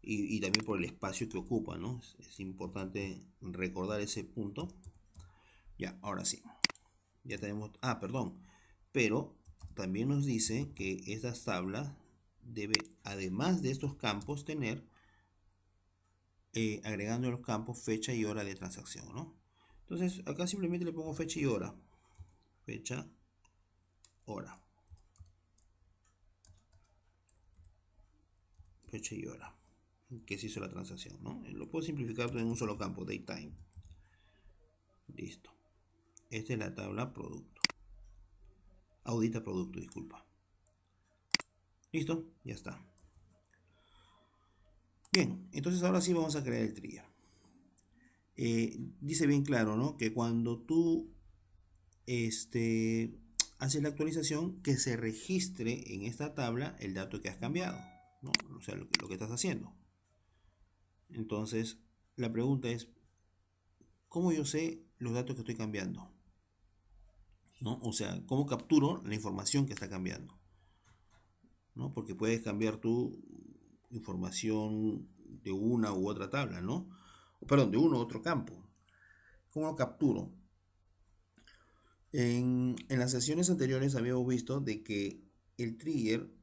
Y también por el espacio que ocupa, ¿no? Es importante recordar ese punto. Ya, ahora sí. Ya tenemos... Ah, perdón. Pero también nos dice que esta tabla debe, además de estos campos, tener, agregando los campos, fecha y hora de transacción, ¿no? Entonces, acá simplemente le pongo fecha y hora. Fecha, hora. Fecha y hora que se hizo la transacción, ¿no? Lo puedo simplificar en un solo campo, datetime. Listo. Esta es la tabla producto. Audita producto, disculpa. Listo, ya está. Bien, entonces ahora sí vamos a crear el trigger. Dice bien claro, ¿no? Que cuando tú haces la actualización, que se registre en esta tabla el dato que has cambiado, ¿no? O sea, lo que estás haciendo. Entonces, la pregunta es, ¿cómo yo sé los datos que estoy cambiando? ¿No? O sea, ¿cómo capturo la información que está cambiando? ¿No? Porque puedes cambiar tu información de una u otra tabla, ¿no? Perdón, de uno u otro campo. ¿Cómo lo capturo? En las sesiones anteriores habíamos visto de que el trigger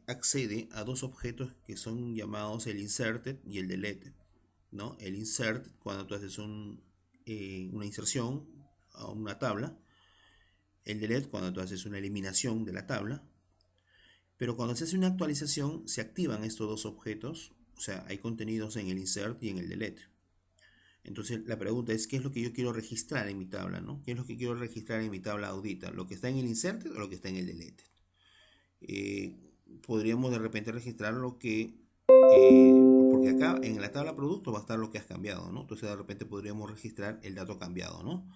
accede a dos objetos que son llamados el inserted y el deleted, ¿no? El insert, cuando tú haces una inserción a una tabla. El delete, cuando tú haces una eliminación de la tabla. Pero cuando se hace una actualización, se activan estos dos objetos. O sea, hay contenidos en el insert y en el delete. Entonces la pregunta es, ¿qué es lo que yo quiero registrar en mi tabla, ¿no? ¿Qué es lo que quiero registrar en mi tabla audita? ¿Lo que está en el insert o lo que está en el delete? Eh, Podríamos de repente registrar lo que... porque acá en la tabla producto va a estar lo que has cambiado, ¿no? Entonces de repente podríamos registrar el dato cambiado, ¿no?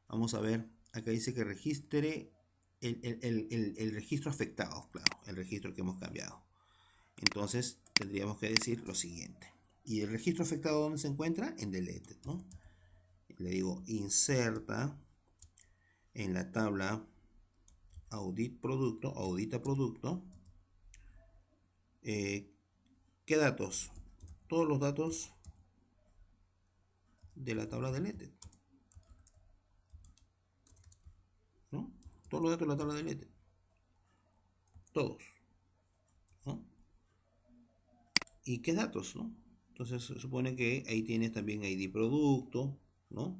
Vamos a ver, acá dice que registre el registro afectado, claro, el registro que hemos cambiado. Entonces tendríamos que decir lo siguiente. ¿Y el registro afectado dónde se encuentra? En deleted, ¿no? Le digo inserta en la tabla audita producto. ¿Qué datos? Todos los datos de la tabla deleted, ¿no? Todos los datos de la tabla deleted. Todos, ¿no? ¿Y qué datos, no? Entonces se supone que ahí tienes también ID producto, ¿no?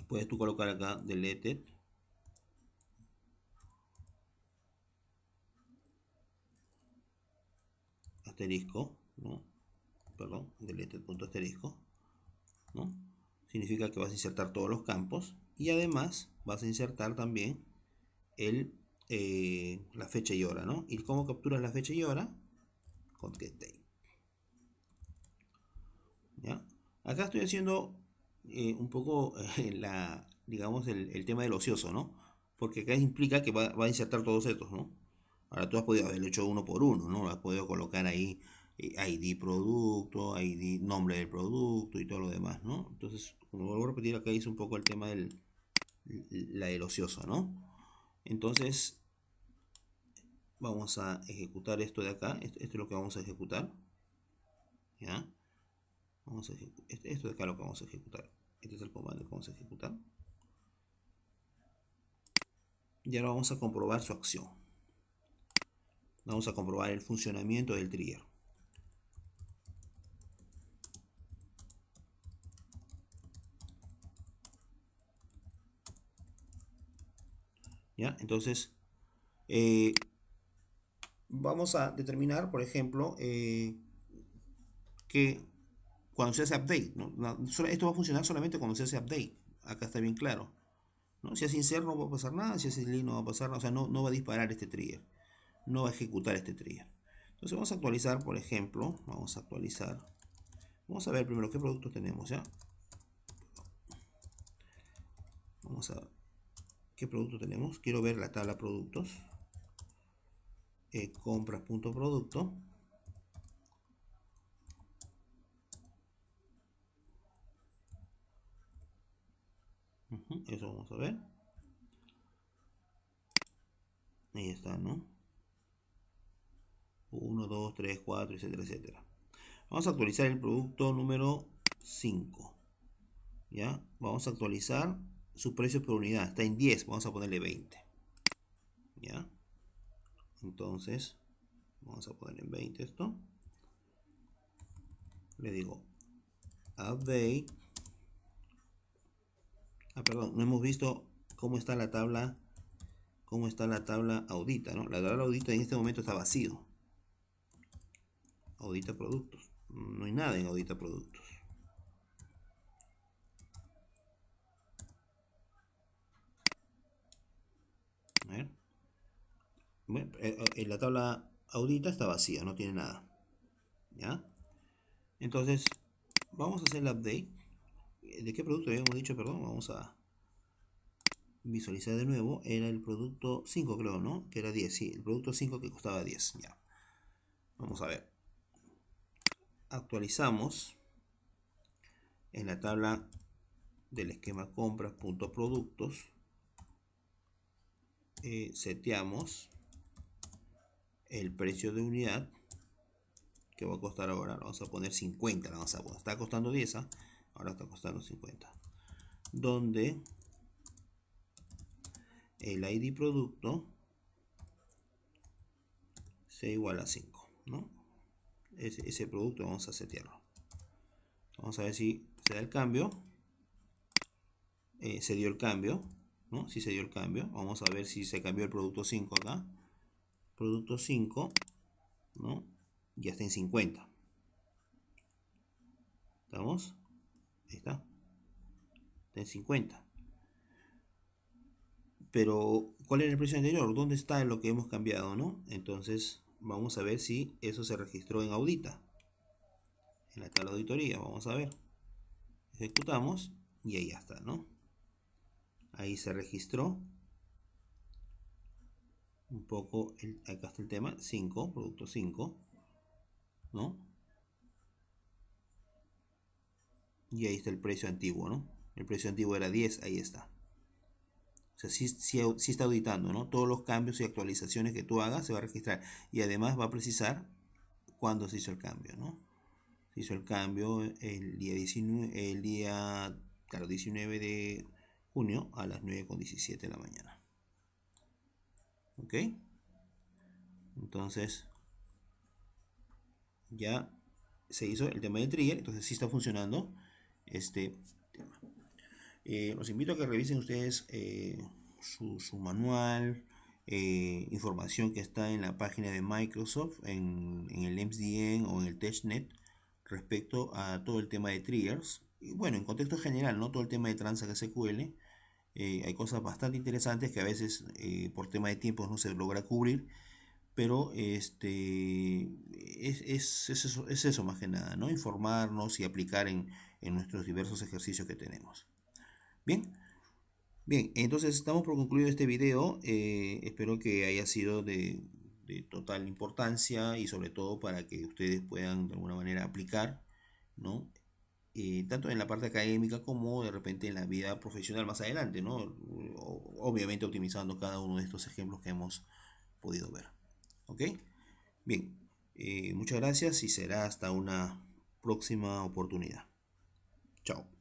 Puedes tú colocar acá deleted asterisco, ¿no? Perdón, deleted punto asterisco, ¿no? Significa que vas a insertar todos los campos y además vas a insertar también la fecha y hora, ¿no? ¿Y cómo capturas la fecha y hora? Con getDate. ¿Ya? Acá estoy haciendo un poco digamos, el tema del ocioso, ¿no? Porque acá implica que va a insertar todos estos, ¿no? Ahora tú has podido haberlo hecho uno por uno, ¿no? Has podido colocar ahí ID producto, ID nombre del producto y todo lo demás, ¿no? Entonces, como vuelvo a repetir, acá hice un poco el tema del ocioso, ¿no? Entonces, vamos a ejecutar esto de acá. Esto es lo que vamos a ejecutar. ¿Ya? Esto de acá es lo que vamos a ejecutar. Este es el comando que vamos a ejecutar. Y ahora vamos a comprobar su acción. Vamos a comprobar el funcionamiento del trigger. ¿Ya? Entonces, vamos a determinar, por ejemplo, cuando se hace update, ¿no? Esto va a funcionar solamente cuando se hace update. Acá está bien claro, ¿no? Si es insert no va a pasar nada, si es link no va a pasar nada, o sea, no va a disparar este trigger, no va a ejecutar este trigger. Entonces vamos a actualizar, por ejemplo, vamos a actualizar. Vamos a ver primero qué productos tenemos, ¿ya? Vamos a ver qué producto tenemos. Quiero ver la tabla productos. Compras.producto. Eso vamos a ver. Ahí está, ¿no? 1, 2, 3, 4, etcétera, etcétera. Vamos a actualizar el producto número 5. ¿Ya? Vamos a actualizar su precio por unidad. Está en 10, vamos a ponerle 20. ¿Ya? Entonces, vamos a poner en 20 esto. Le digo update. Perdón, no hemos visto cómo está la tabla. Cómo está la tabla audita, ¿no? La tabla audita en este momento está vacío. Audita productos. No hay nada en audita productos. A ver. Bueno, la tabla audita está vacía, no tiene nada. ¿Ya? Entonces, vamos a hacer el update. ¿De qué producto habíamos dicho? Perdón, vamos a visualizar de nuevo. Era el producto 5, creo, ¿no? Que era 10, sí. El producto 5 que costaba 10. Ya. Vamos a ver. Actualizamos en la tabla del esquema compras.productos. Seteamos el precio de unidad que va a costar ahora. Vamos a poner 50. Vamos a poner. Está costando 10, ¿eh? Ahora está costando 50. Donde el ID producto sea igual a 5, ¿no? Ese producto vamos a setearlo. Vamos a ver si se da el cambio. Se dio el cambio, ¿no? Si se dio el cambio. Vamos a ver si se cambió el producto 5 acá. Producto 5, ¿no? Ya está en 50. ¿Estamos? Ahí está. Está en 50. Pero, ¿cuál era el precio anterior? ¿Dónde está lo que hemos cambiado, no? Entonces, vamos a ver si eso se registró en audita. En la tabla de auditoría, vamos a ver. Ejecutamos y ahí ya está, ¿no? Ahí se registró un poco, acá está el tema, 5, producto 5, ¿no? Y ahí está el precio antiguo, ¿no? El precio antiguo era 10, ahí está. O sea, sí está auditando, ¿no? Todos los cambios y actualizaciones que tú hagas se va a registrar. Y además va a precisar cuándo se hizo el cambio, ¿no? Se hizo el cambio el día 19, claro, 19 de junio a las 9:17 de la mañana. ¿Ok? Entonces, ya se hizo el tema del trigger, entonces sí está funcionando este tema. Los invito a que revisen ustedes su manual, información que está en la página de Microsoft, en el MSDN o en el TestNet, respecto a todo el tema de triggers. Y bueno, en contexto general, no todo el tema de Transact SQL. Hay cosas bastante interesantes que a veces por tema de tiempo no se logra cubrir, pero es eso más que nada, ¿no? Informarnos y aplicar en nuestros diversos ejercicios que tenemos. Bien, bien, entonces estamos por concluido este video. Espero que haya sido de total importancia y sobre todo para que ustedes puedan de alguna manera aplicar, ¿no? Tanto en la parte académica como de repente en la vida profesional más adelante, ¿no? Obviamente optimizando cada uno de estos ejemplos que hemos podido ver. ¿Ok? Bien, muchas gracias y será hasta una próxima oportunidad. Chao.